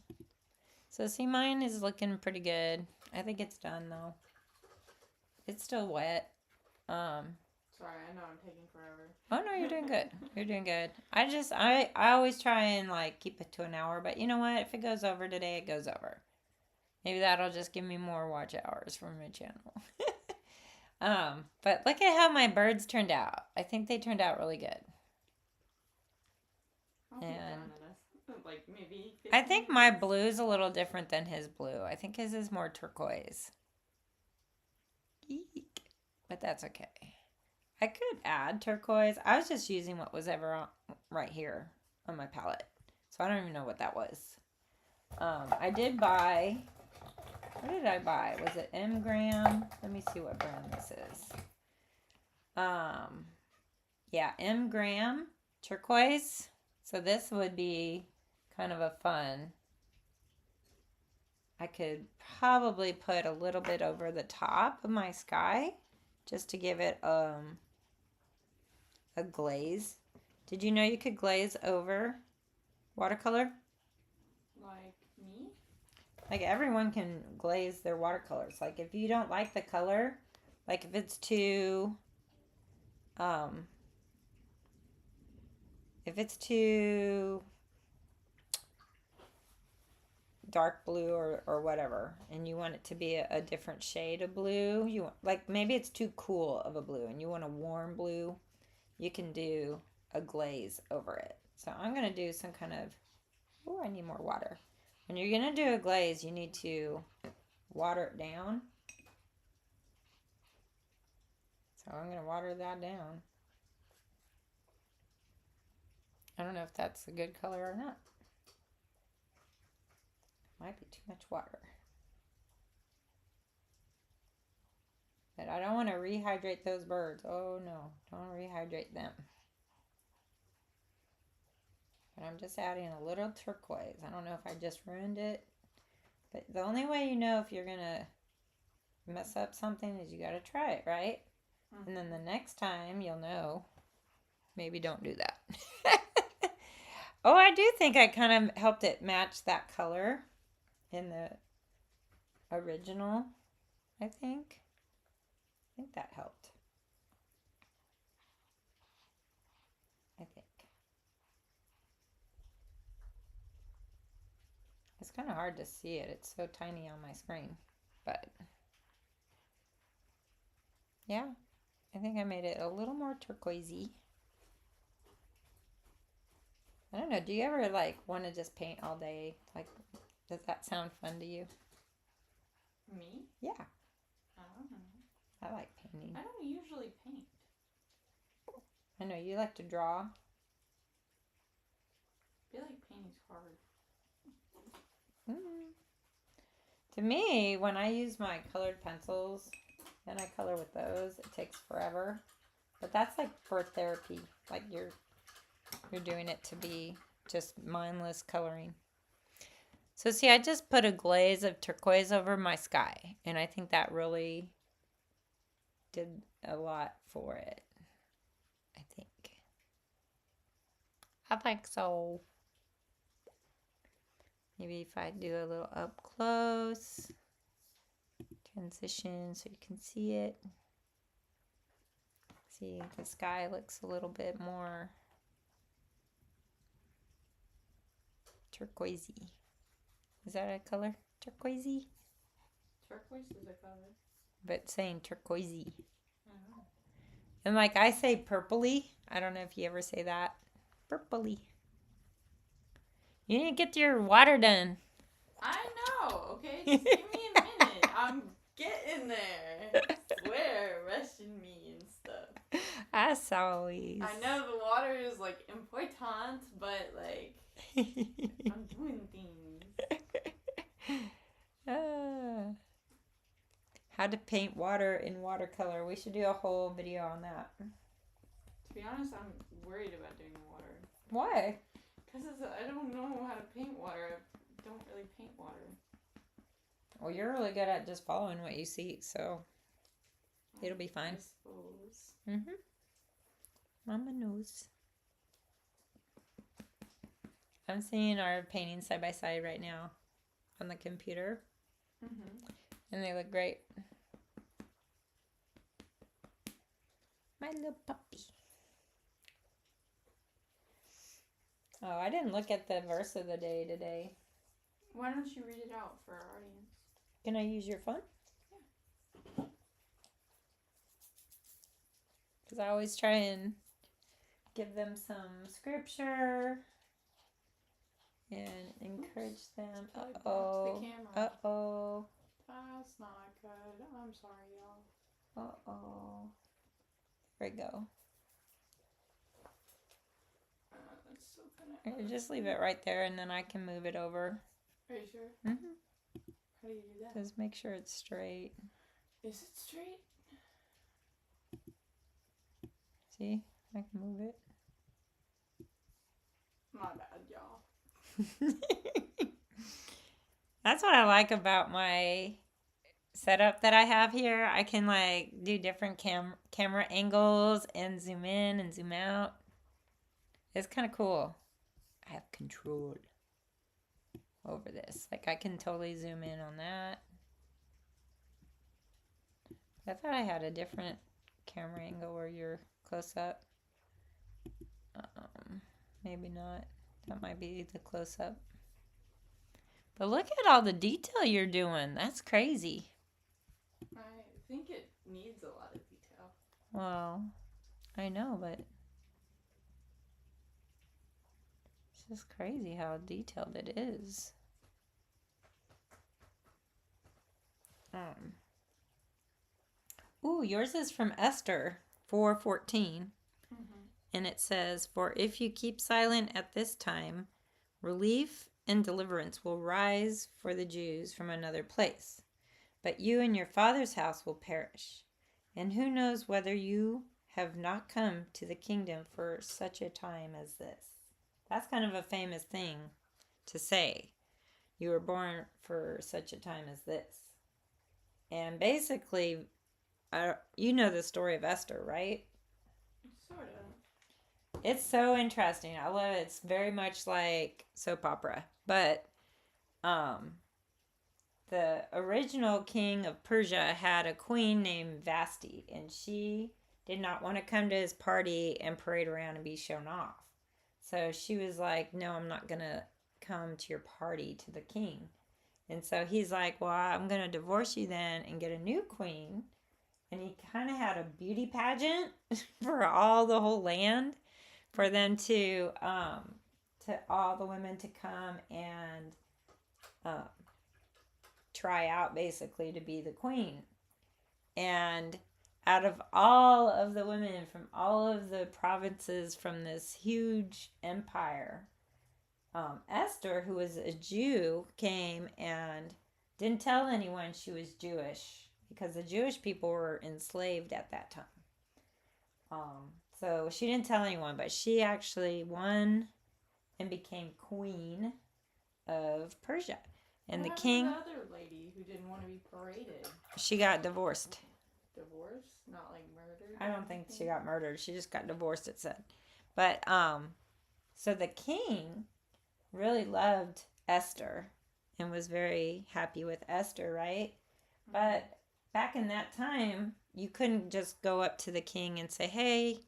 So see, mine is looking pretty good. I think it's done though. It's still wet. Sorry, I know I'm taking forever. Oh no, you're doing good. You're doing good. I always try and like keep it to an hour, but you know what? If it goes over today, it goes over. Maybe that'll just give me more watch hours for my channel. But look at how my birds turned out. I think they turned out really good. And like maybe I think my blue is a little different than his blue. I think his is more turquoise. Eek. But that's okay. I could add turquoise. I was just using what was ever on, right here on my palette. So I don't even know what that was. I did buy, what did I buy? Was it M Gram? Let me see what brand this is. Yeah, M Gram turquoise. So this would be kind of a fun. I could probably put a little bit over the top of my sky just to give it a glaze. Did you know you could glaze over watercolor? Like me? Like everyone can glaze their watercolors. Like if you don't like the color, like if it's too dark blue or whatever, and you want it to be a different shade of blue, you want, like maybe it's too cool of a blue and you want a warm blue, you can do a glaze over it. So I'm going to do some kind of, oh, I need more water. When you're going to do a glaze, you need to water it down. So I'm going to water that down. I don't know if that's a good color or not. Might be too much water. But I don't want to rehydrate those birds. Oh no, don't rehydrate them. But I'm just adding a little turquoise. I don't know if I just ruined it. But the only way you know if you're going to mess up something is you got to try it, right? Mm-hmm. And then the next time you'll know. Maybe don't do that. Oh, I do think I kind of helped it match that color in the original, I think. I think that helped. I think. It's kind of hard to see it. It's so tiny on my screen. But yeah, I think I made it a little more turquoisey. I don't know. Do you ever like want to just paint all day? Like, does that sound fun to you? Me? Yeah. I don't know. I like painting. I don't usually paint. I know you like to draw. I feel like painting's hard. To me, when I use my colored pencils and I color with those, it takes forever. But that's like for therapy. Like you're doing it to be just mindless coloring. So see, I just put a glaze of turquoise over my sky, and I think that really did a lot for it. I think so. Maybe if I do a little up close transition so you can see it. See, the sky looks a little bit more turquoisey. Is that a color? Turquoisey? Turquoise is a color. But saying turquoisey. And like I say purpley. I don't know if you ever say that. Purpley. You need to get your water done. I know, okay? Just give me a minute. I'm getting there. I swear, rushing me and stuff. As always. I know the water is like important, but like I'm doing things. How to paint water in watercolor. We should do a whole video on that. To be honest, I'm worried about doing water. Why? Because I don't know how to paint water. I've don't really paint water. Well, you're really good at just following what you see, so it'll be fine. I suppose. Mm-hmm. Mama knows. I'm seeing our paintings side by side right now on the computer. Mm-hmm. And they look great. My little puppy. Oh, I didn't look at the verse of the day today. Why don't you read it out for our audience? Can I use your phone? Yeah. Because I always try and give them some scripture and encourage them. Uh-oh. Uh-oh. That's not good. I'm sorry, y'all. Uh-oh. There we go. That's so kind of... Just leave it right there and then I can move it over. Are you sure? Mm-hmm. How do you do that? Just make sure it's straight. Is it straight? See? I can move it. My bad, y'all. That's what I like about my setup that I have here. I can like do different camera angles and zoom in and zoom out. It's kind of cool. I have control over this. Like I can totally zoom in on that. I thought I had a different camera angle where you're close up. Maybe not. That might be the close up. But look at all the detail you're doing. That's crazy. I think it needs a lot of detail. Well, I know, but it's just crazy how detailed it is. Ooh, yours is from Esther 4:14. And it says, "For if you keep silent at this time, relief and deliverance will rise for the Jews from another place. But you and your father's house will perish. And who knows whether you have not come to the kingdom for such a time as this." That's kind of a famous thing to say. You were born for such a time as this. And basically, you know the story of Esther, right? Sort of. It's so interesting. I love it. It's very much like soap opera. But the original king of Persia had a queen named Vashti, and she did not want to come to his party and parade around and be shown off. So she was like, "No, I'm not going to come to your party," to the king. And so he's like, "Well, I'm going to divorce you then and get a new queen." And he kind of had a beauty pageant for the whole land, for them to all the women to come and try out basically to be the queen. And out of all of the women from all of the provinces from this huge empire, Esther, who was a Jew, came and didn't tell anyone she was Jewish because the Jewish people were enslaved at that time. So she didn't tell anyone, but she actually won and became queen of Persia. And what the king... the other lady who didn't want to be paraded? She got divorced. Divorced? Not like murdered? I don't think she got murdered. She just got divorced, it said. But, so the king really loved Esther and was very happy with Esther, right? Mm-hmm. But back in that time, you couldn't just go up to the king and say, "Hey,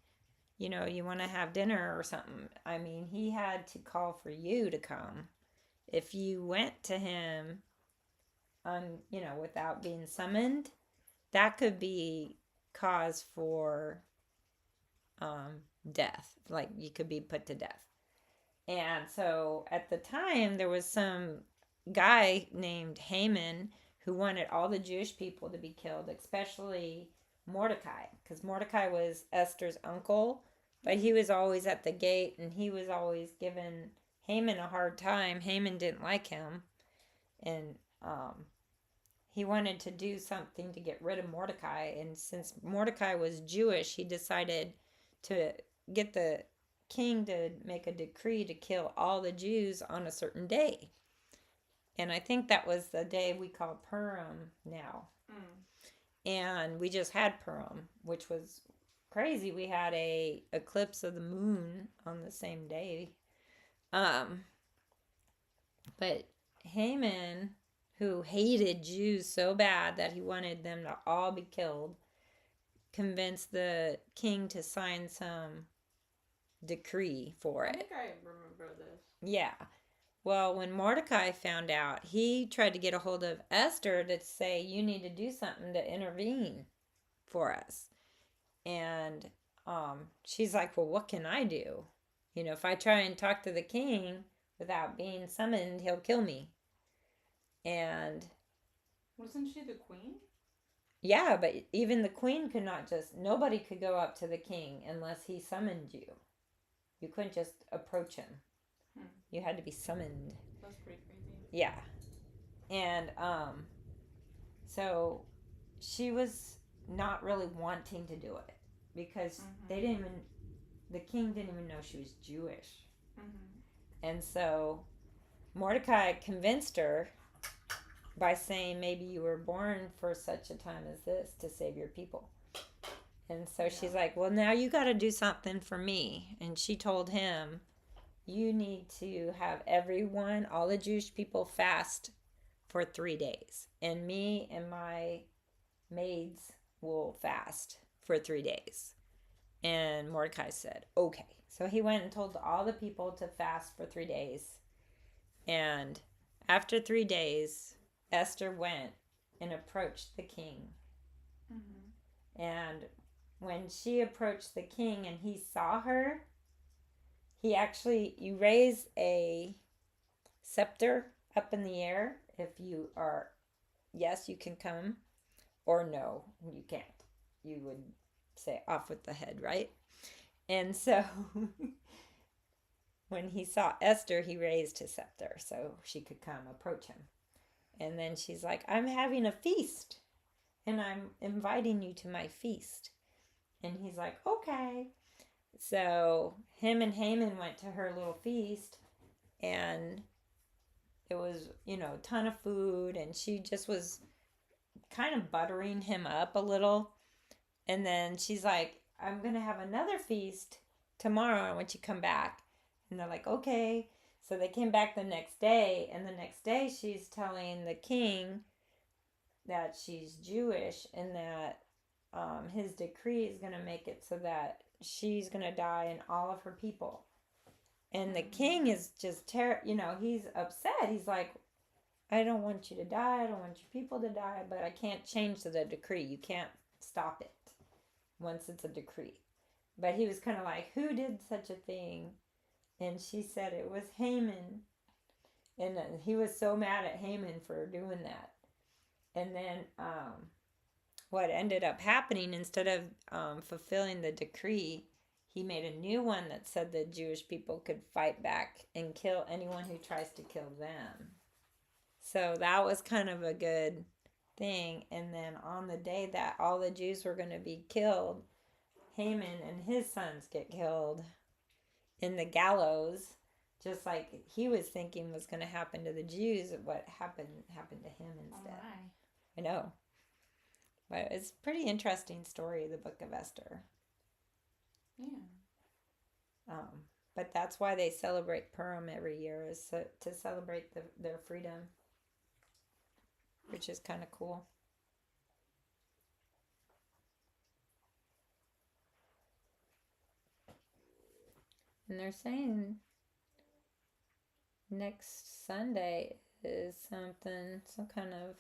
you know, you want to have dinner or something." I mean, he had to call for you to come. If you went to him without being summoned, that could be cause for death. Like you could be put to death. And so at the time, there was some guy named Haman who wanted all the Jewish people to be killed, especially Mordecai, because Mordecai was Esther's uncle, but he was always at the gate and he was always giving Haman a hard time. Haman didn't like him, and he wanted to do something to get rid of Mordecai. And since Mordecai was Jewish, he decided to get the king to make a decree to kill all the Jews on a certain day. And I think that was the day we call Purim now. And we just had Purim, which was crazy. We had a eclipse of the moon on the same day. But Haman, who hated Jews so bad that he wanted them to all be killed, convinced the king to sign some decree for it. I think I remember this. Yeah. Well, when Mordecai found out, he tried to get a hold of Esther to say, you need to do something to intervene for us. And she's like, well, what can I do? You know, if I try and talk to the king without being summoned, he'll kill me. And wasn't she the queen? Yeah, but even the queen could not just, nobody could go up to the king unless he summoned you. You couldn't just approach him. You had to be summoned. That's pretty crazy. Yeah. And so she was not really wanting to do it because the king didn't even know she was Jewish. And so Mordecai convinced her by saying, maybe you were born for such a time as this to save your people. And so she's like, well, now you got to do something for me. And she told him, you need to have everyone, all the Jewish people, fast for 3 days. And me and my maids will fast for 3 days. And Mordecai said, okay. So he went and told all the people to fast for 3 days. And after 3 days, Esther went and approached the king. And when she approached the king and he saw her, you raise a scepter up in the air if you are, yes, you can come, or no, you can't. You would say off with the head, right? And so when he saw Esther, he raised his scepter so she could come approach him. And then she's like, I'm having a feast and I'm inviting you to my feast. And he's like, okay. So him and Haman went to her little feast and it was, a ton of food, and she just was kind of buttering him up a little. And then she's like, I'm going to have another feast tomorrow. I want you to come back. And they're like, okay. So they came back the next day, and the next day she's telling the king that she's Jewish and that his decree is going to make it so that she's going to die and all of her people. And the king is just he's upset. He's like, I don't want you to die. I don't want your people to die, but I can't change the decree. You can't stop it once it's a decree. But he was kind of like, who did such a thing? And she said it was Haman. And he was so mad at Haman for doing that. And then what ended up happening, instead of fulfilling the decree, he made a new one that said the Jewish people could fight back and kill anyone who tries to kill them. So that was kind of a good thing. And then on the day that all the Jews were going to be killed, Haman and his sons get killed in the gallows, just like he was thinking was going to happen to the Jews. What happened to him instead. Oh my. I know. But it's a pretty interesting story, the Book of Esther. Yeah. But that's why they celebrate Purim every year, is to celebrate their freedom, which is kind of cool. And they're saying next Sunday is some kind of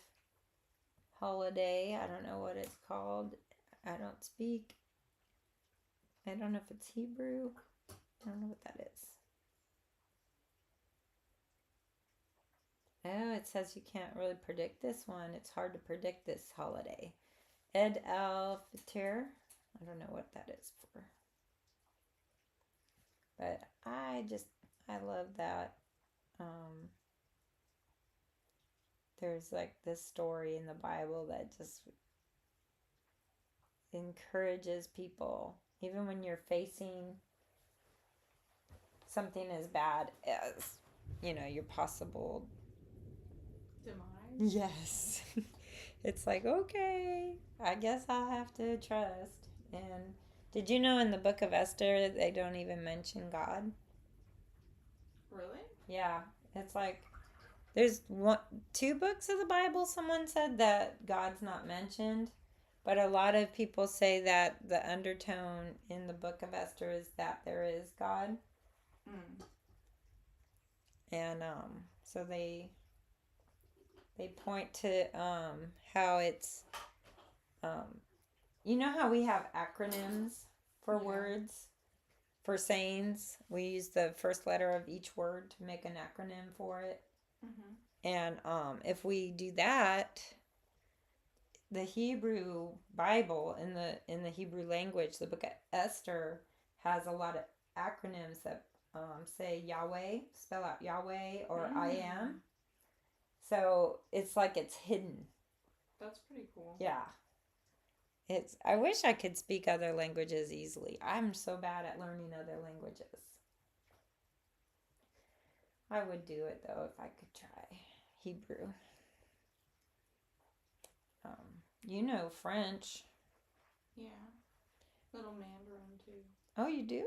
holiday. I don't know what it's called. I don't know if it's Hebrew. I don't know what that is. Oh, it says you can't really predict this one. It's hard to predict this holiday. Ed al-Fitr. I don't know what that is for. But I love that. There's like this story in the Bible that just encourages people, even when you're facing something as bad as, your possible Demise? Yes. It's like, okay, I guess I'll have to trust. And did you know in the book of Esther, they don't even mention God? Really? Yeah. It's like, there's two books of the Bible, someone said that God's not mentioned. But a lot of people say that the undertone in the book of Esther is that there is God. Mm. And so they point to how it's you know how we have acronyms for words, for sayings. We use the first letter of each word to make an acronym for it. Mm-hmm. And if we do that, the Hebrew Bible in the Hebrew language, the book of Esther has a lot of acronyms that say Yahweh, spell out Yahweh, or I am. So it's like it's hidden. That's pretty cool. Yeah. I wish I could speak other languages easily. I'm so bad at learning other languages. I would do it though if I could try Hebrew. You know French. Yeah. Little Mandarin too. Oh, you do?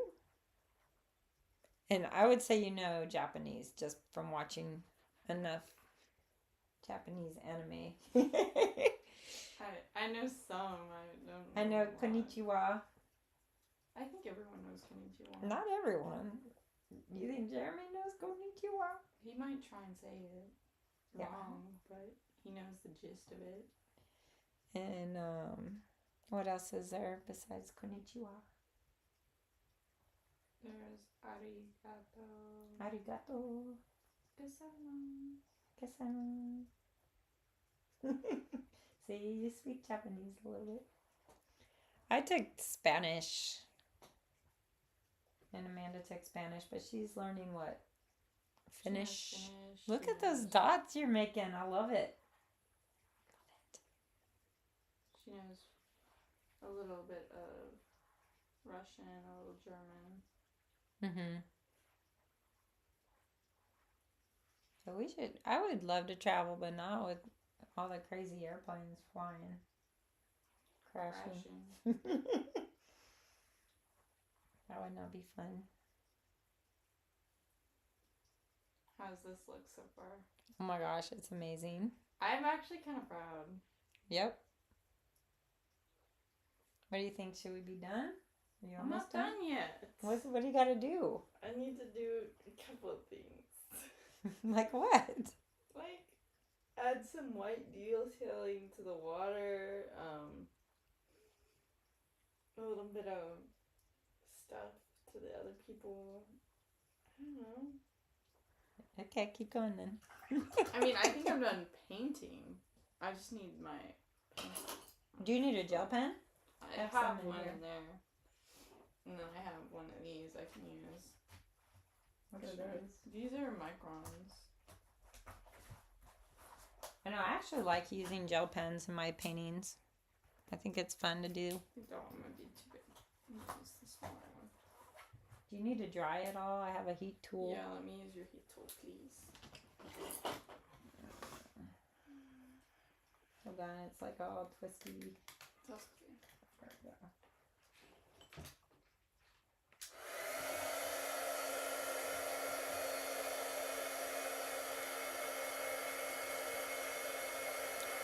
And I would say you know Japanese just from watching enough Japanese anime. I know some. I don't know. I know a lot. konnichiwa. I think everyone knows konnichiwa. Not everyone. You think Jeremy knows konnichiwa? He might try and say it wrong, but he knows the gist of it. And what else is there besides konnichiwa? There's arigato. Arigato. Gozaimasu. Kessan. See, you speak Japanese a little bit. I took Spanish. And Amanda took Spanish, but she's learning what? Finnish. Look at those dots you're making. I love it. She knows a little bit of Russian, a little German. Mm-hmm. So I would love to travel, but not with all the crazy airplanes flying. Crashing. That would not be fun. How's this look so far? Oh my gosh, it's amazing. I'm actually kind of proud. Yep. What do you think? Should we be done? Are you almost I'm not done yet. What do you got to do? I need to do a couple of things. Like what? Like add some white detailing to the water. A little bit of stuff to the other people. I don't know. Okay, keep going then. I mean, I think I'm done painting. I just need my pencil. Do you need a gel pen? I have one in there. And then I have one of these I can use. What are those? These are microns. I know, I actually like using gel pens in my paintings. I think it's fun to do. I think that one might be too big. I'll use the smaller one. Do you need to dry it all? I have a heat tool. Yeah, let me use your heat tool, please. Hold on, it's like all twisty. That's okay. There we go.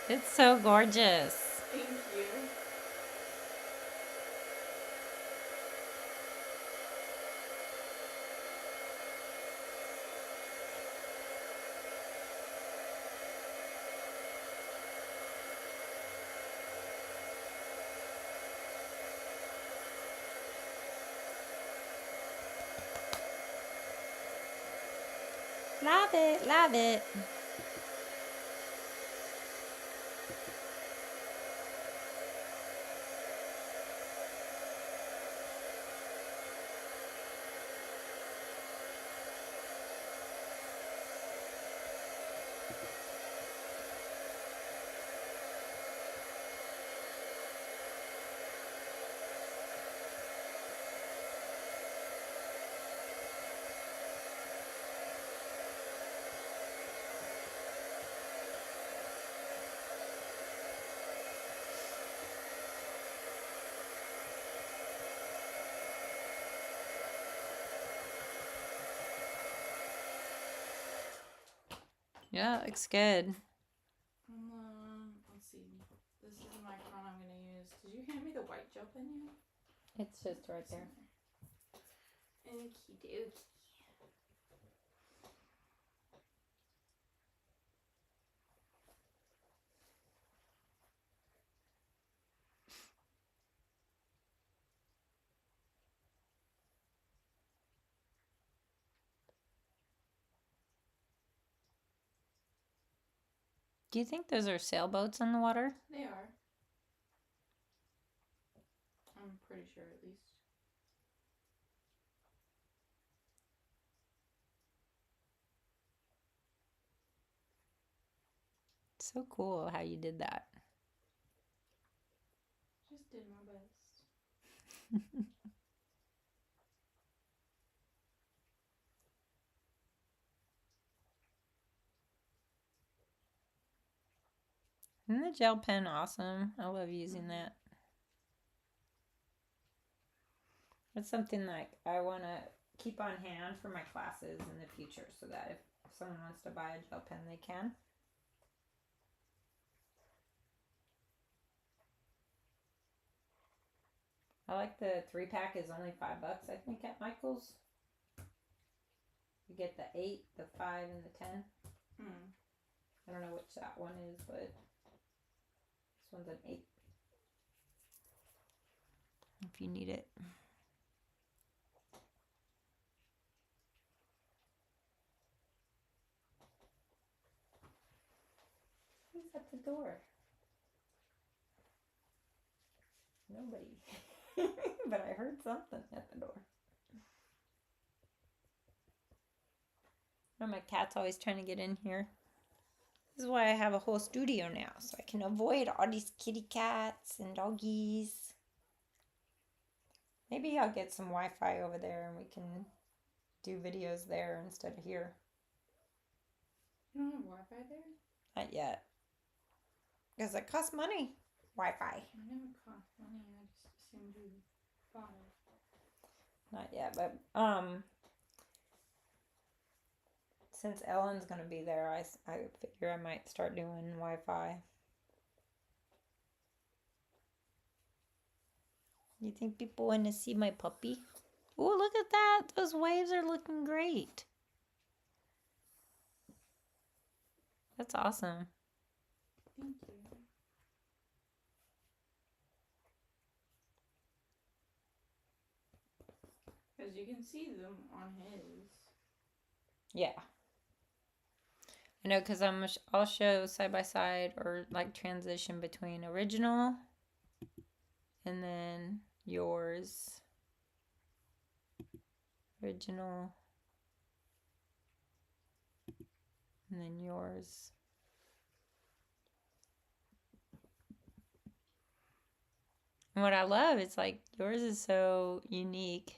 It's so gorgeous. Thank you. Love it, love it. Yeah, it looks good. Let's see. This is the micron I'm going to use. Did you hand me the white gel pen yet? It's just right there. Okie dokie. Do you think those are sailboats on the water? They are. I'm pretty sure, at least. So cool how you did that. Just did my best. Isn't the gel pen awesome? I love using that. It's something like I want to keep on hand for my classes in the future so that if someone wants to buy a gel pen, they can. I like the 3-pack is only $5, I think, at Michael's. You get the 8, the 5, and the 10. I don't know which that one is, but this one's an 8. If you need it. Who's at the door? Nobody. But I heard something at the door. Oh, my cat's always trying to get in here. This is why I have a whole studio now, so I can avoid all these kitty cats and doggies. Maybe I'll get some Wi-Fi over there and we can do videos there instead of here. You don't have Wi-Fi there? Not yet. Because it costs money. Wi-Fi. I never cost money. I just assumed you bought it. Not yet, but since Ellen's gonna be there, I figure I might start doing Wi-Fi. You think people want to see my puppy? Oh, look at that! Those waves are looking great. That's awesome. Thank you. Because you can see them on his. Yeah. I know, because I'll show side by side or like transition between original and then yours. Original. And then yours. And what I love is like yours is so unique.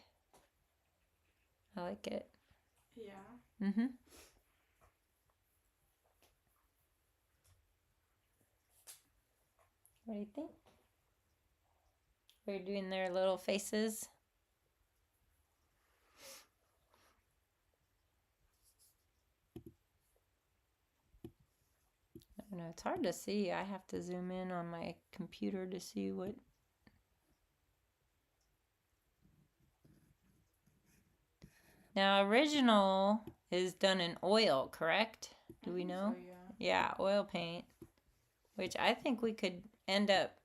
I like it. Yeah. Mm-hmm. What do you think? They're doing their little faces. I don't know, it's hard to see. I have to zoom in on my computer to see what. Now, original is done in oil, correct? Do we know? So, yeah. Yeah, oil paint. Which I think we could end up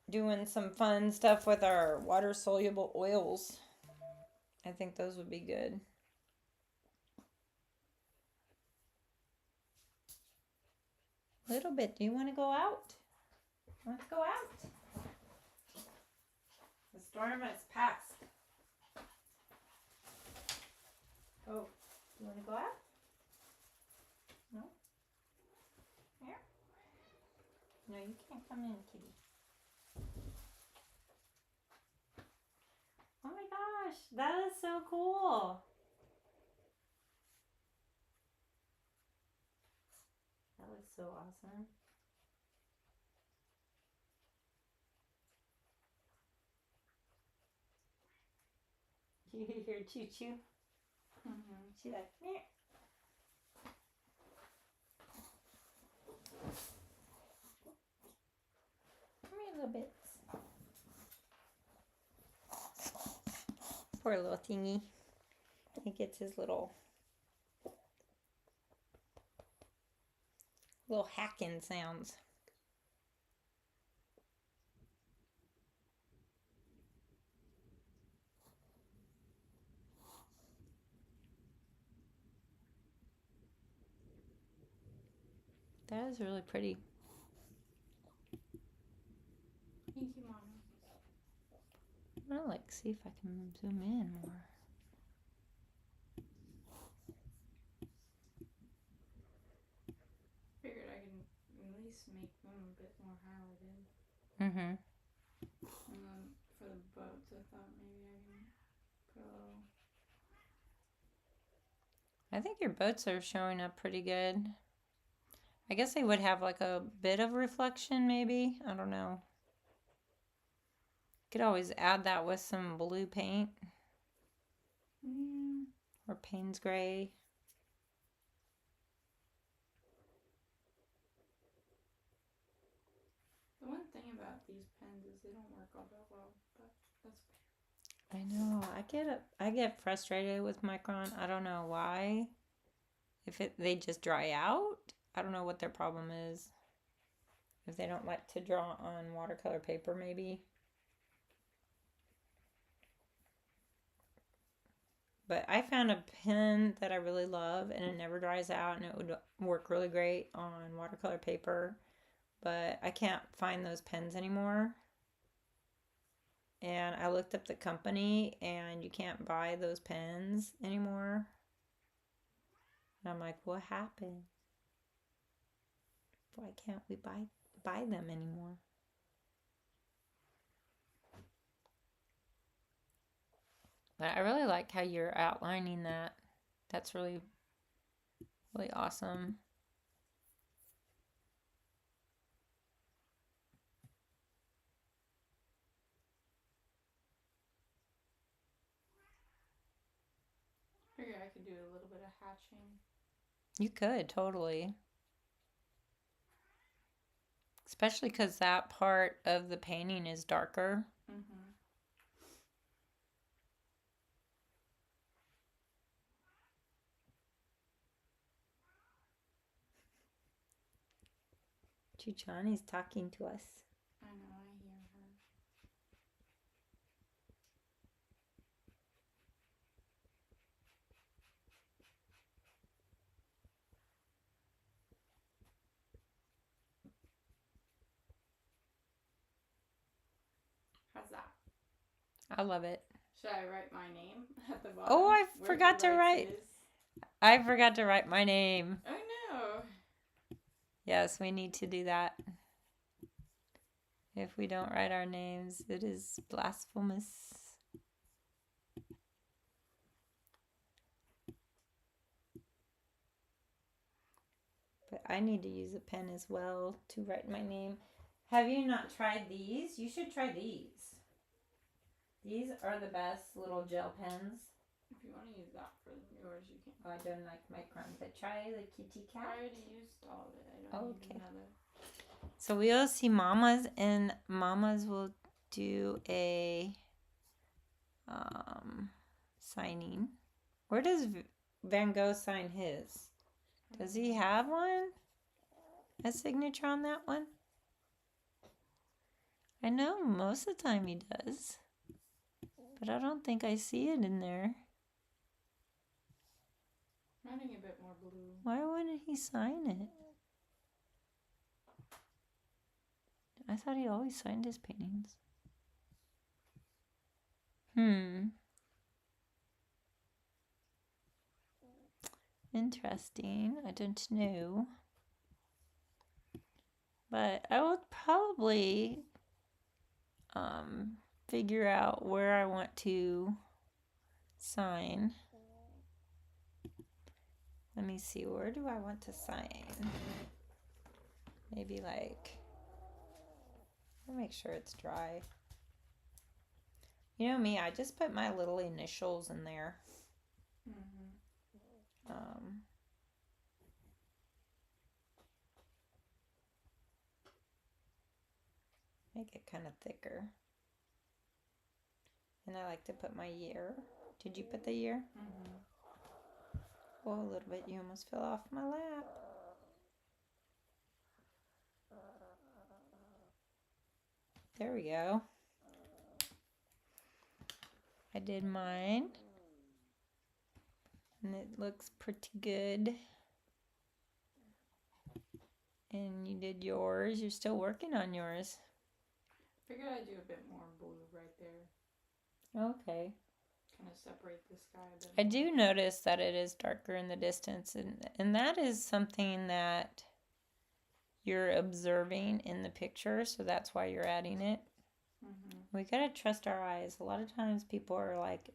doing some fun stuff with our water-soluble oils. I think those would be good. A little bit. Do you want to go out? Let's go out. The storm has passed. Oh, you want to go out? No? Here? No, you can't come in, kitty. Oh my gosh, that is so cool. That looks so awesome. You hear choo choo? Mm-hmm. She's like, meh. little bits. Poor little thingy. He gets his little hacking sounds. That is really pretty. Thank you, Mama. I want to like see if I can zoom in more. Figured I can at least make them a bit more highlighted. Mm-hmm. And then for the boats, I thought maybe I can put a little. I think your boats are showing up pretty good. I guess they would have like a bit of reflection, maybe. I don't know. Could always add that with some blue paint. Yeah. Or Payne's Gray. The one thing about these pens is they don't work all that well, but that's okay. I know. I get frustrated with Micron. I don't know why. If they just dry out. I don't know what their problem is. If they don't like to draw on watercolor paper, maybe. But I found a pen that I really love, and it never dries out, and it would work really great on watercolor paper. But I can't find those pens anymore. And I looked up the company, and you can't buy those pens anymore. And I'm like, what happened? Why can't we buy them anymore? But I really like how you're outlining that. That's really, really awesome. Figured I could do a little bit of hatching. You could, totally. Especially because that part of the painting is darker. Mm-hmm. Chuchani's talking to us. I know, I hear her. How's that? I love it. Should I write my name at the bottom? Oh, I forgot to write. I forgot to write my name. Oh no. Yes, we need to do that. If we don't write our names, it is blasphemous. But I need to use a pen as well to write my name. Have you not tried these? You should try these. These are the best little gel pens. If you want to use that for yours, you can. Oh, I don't like Micron, but try the kitty cat. I already used all of it. I don't need another. So we'll see Mama's, and Mama's will do a signing. Where does Van Gogh sign his? Does he have one? A signature on that one? I know most of the time he does. But I don't think I see it in there. Adding a bit more blue. Why wouldn't he sign it? I thought he always signed his paintings. Interesting. I don't know. But I will probably figure out where I want to sign. Let me see. Where do I want to sign? Maybe like... I'll make sure it's dry. You know me, I just put my little initials in there. Mm-hmm. Make it kind of thicker. And I like to put my year. Did you put the year? Mm-hmm. Oh, a little bit. You almost fell off my lap. There we go. I did mine. And it looks pretty good. And you did yours. You're still working on yours. Figured I'd do a bit more blue right there. Okay. Kind of separate the sky a bit. I do notice that it is darker in the distance, and that is something that you're observing in the picture, so that's why you're adding it. Mm-hmm. We gotta trust our eyes. A lot of times people are like,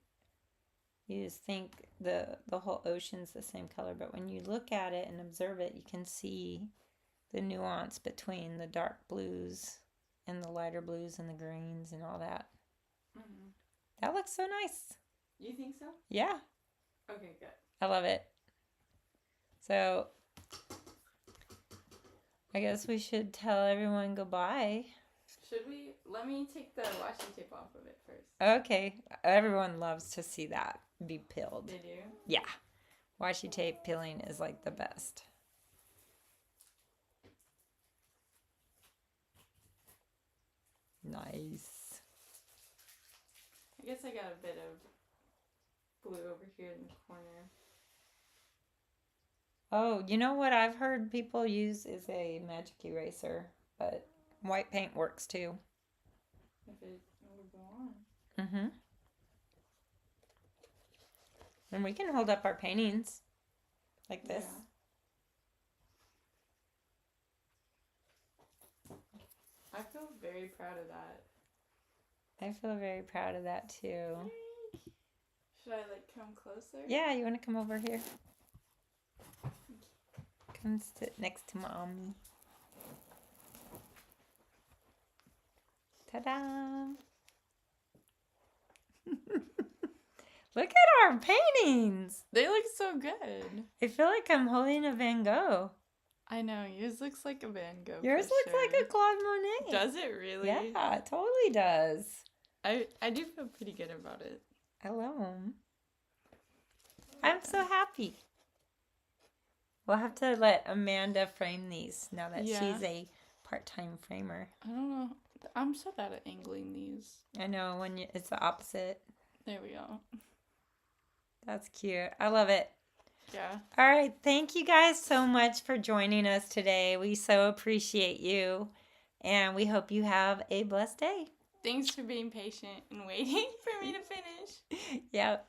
you just think the whole ocean's the same color, but when you look at it and observe it, you can see the nuance between the dark blues and the lighter blues and the greens and all that. Mm-hmm. That looks so nice. You think so? Yeah. Okay, good. I love it. So, I guess we should tell everyone goodbye. Should we? Let me take the washi tape off of it first. Okay. Everyone loves to see that be peeled. They do? Yeah. Washi tape peeling is like the best. Nice. I guess I got a bit of blue over here in the corner. Oh, you know what I've heard people use is a magic eraser, but white paint works too. If it would go on. Mm-hmm. And we can hold up our paintings like this. Yeah. I feel very proud of that. I feel very proud of that too. Should I like come closer? Yeah, you want to come over here? Come sit next to Mommy. Ta-da! Look at our paintings! They look so good. I feel like I'm holding a Van Gogh. I know, yours looks like a Van Gogh. Yours looks like a Claude Monet. Does it really? Yeah, it totally does. I do feel pretty good about it. I love them. I'm so happy. We'll have to let Amanda frame these now that she's a part-time framer. I don't know. I'm so bad at angling these. I know, when it's the opposite. There we go. That's cute. I love it. Yeah. All right. Thank you guys so much for joining us today. We so appreciate you. And we hope you have a blessed day. Thanks for being patient and waiting for me to finish. Yep.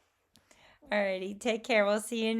All righty. Take care. We'll see you next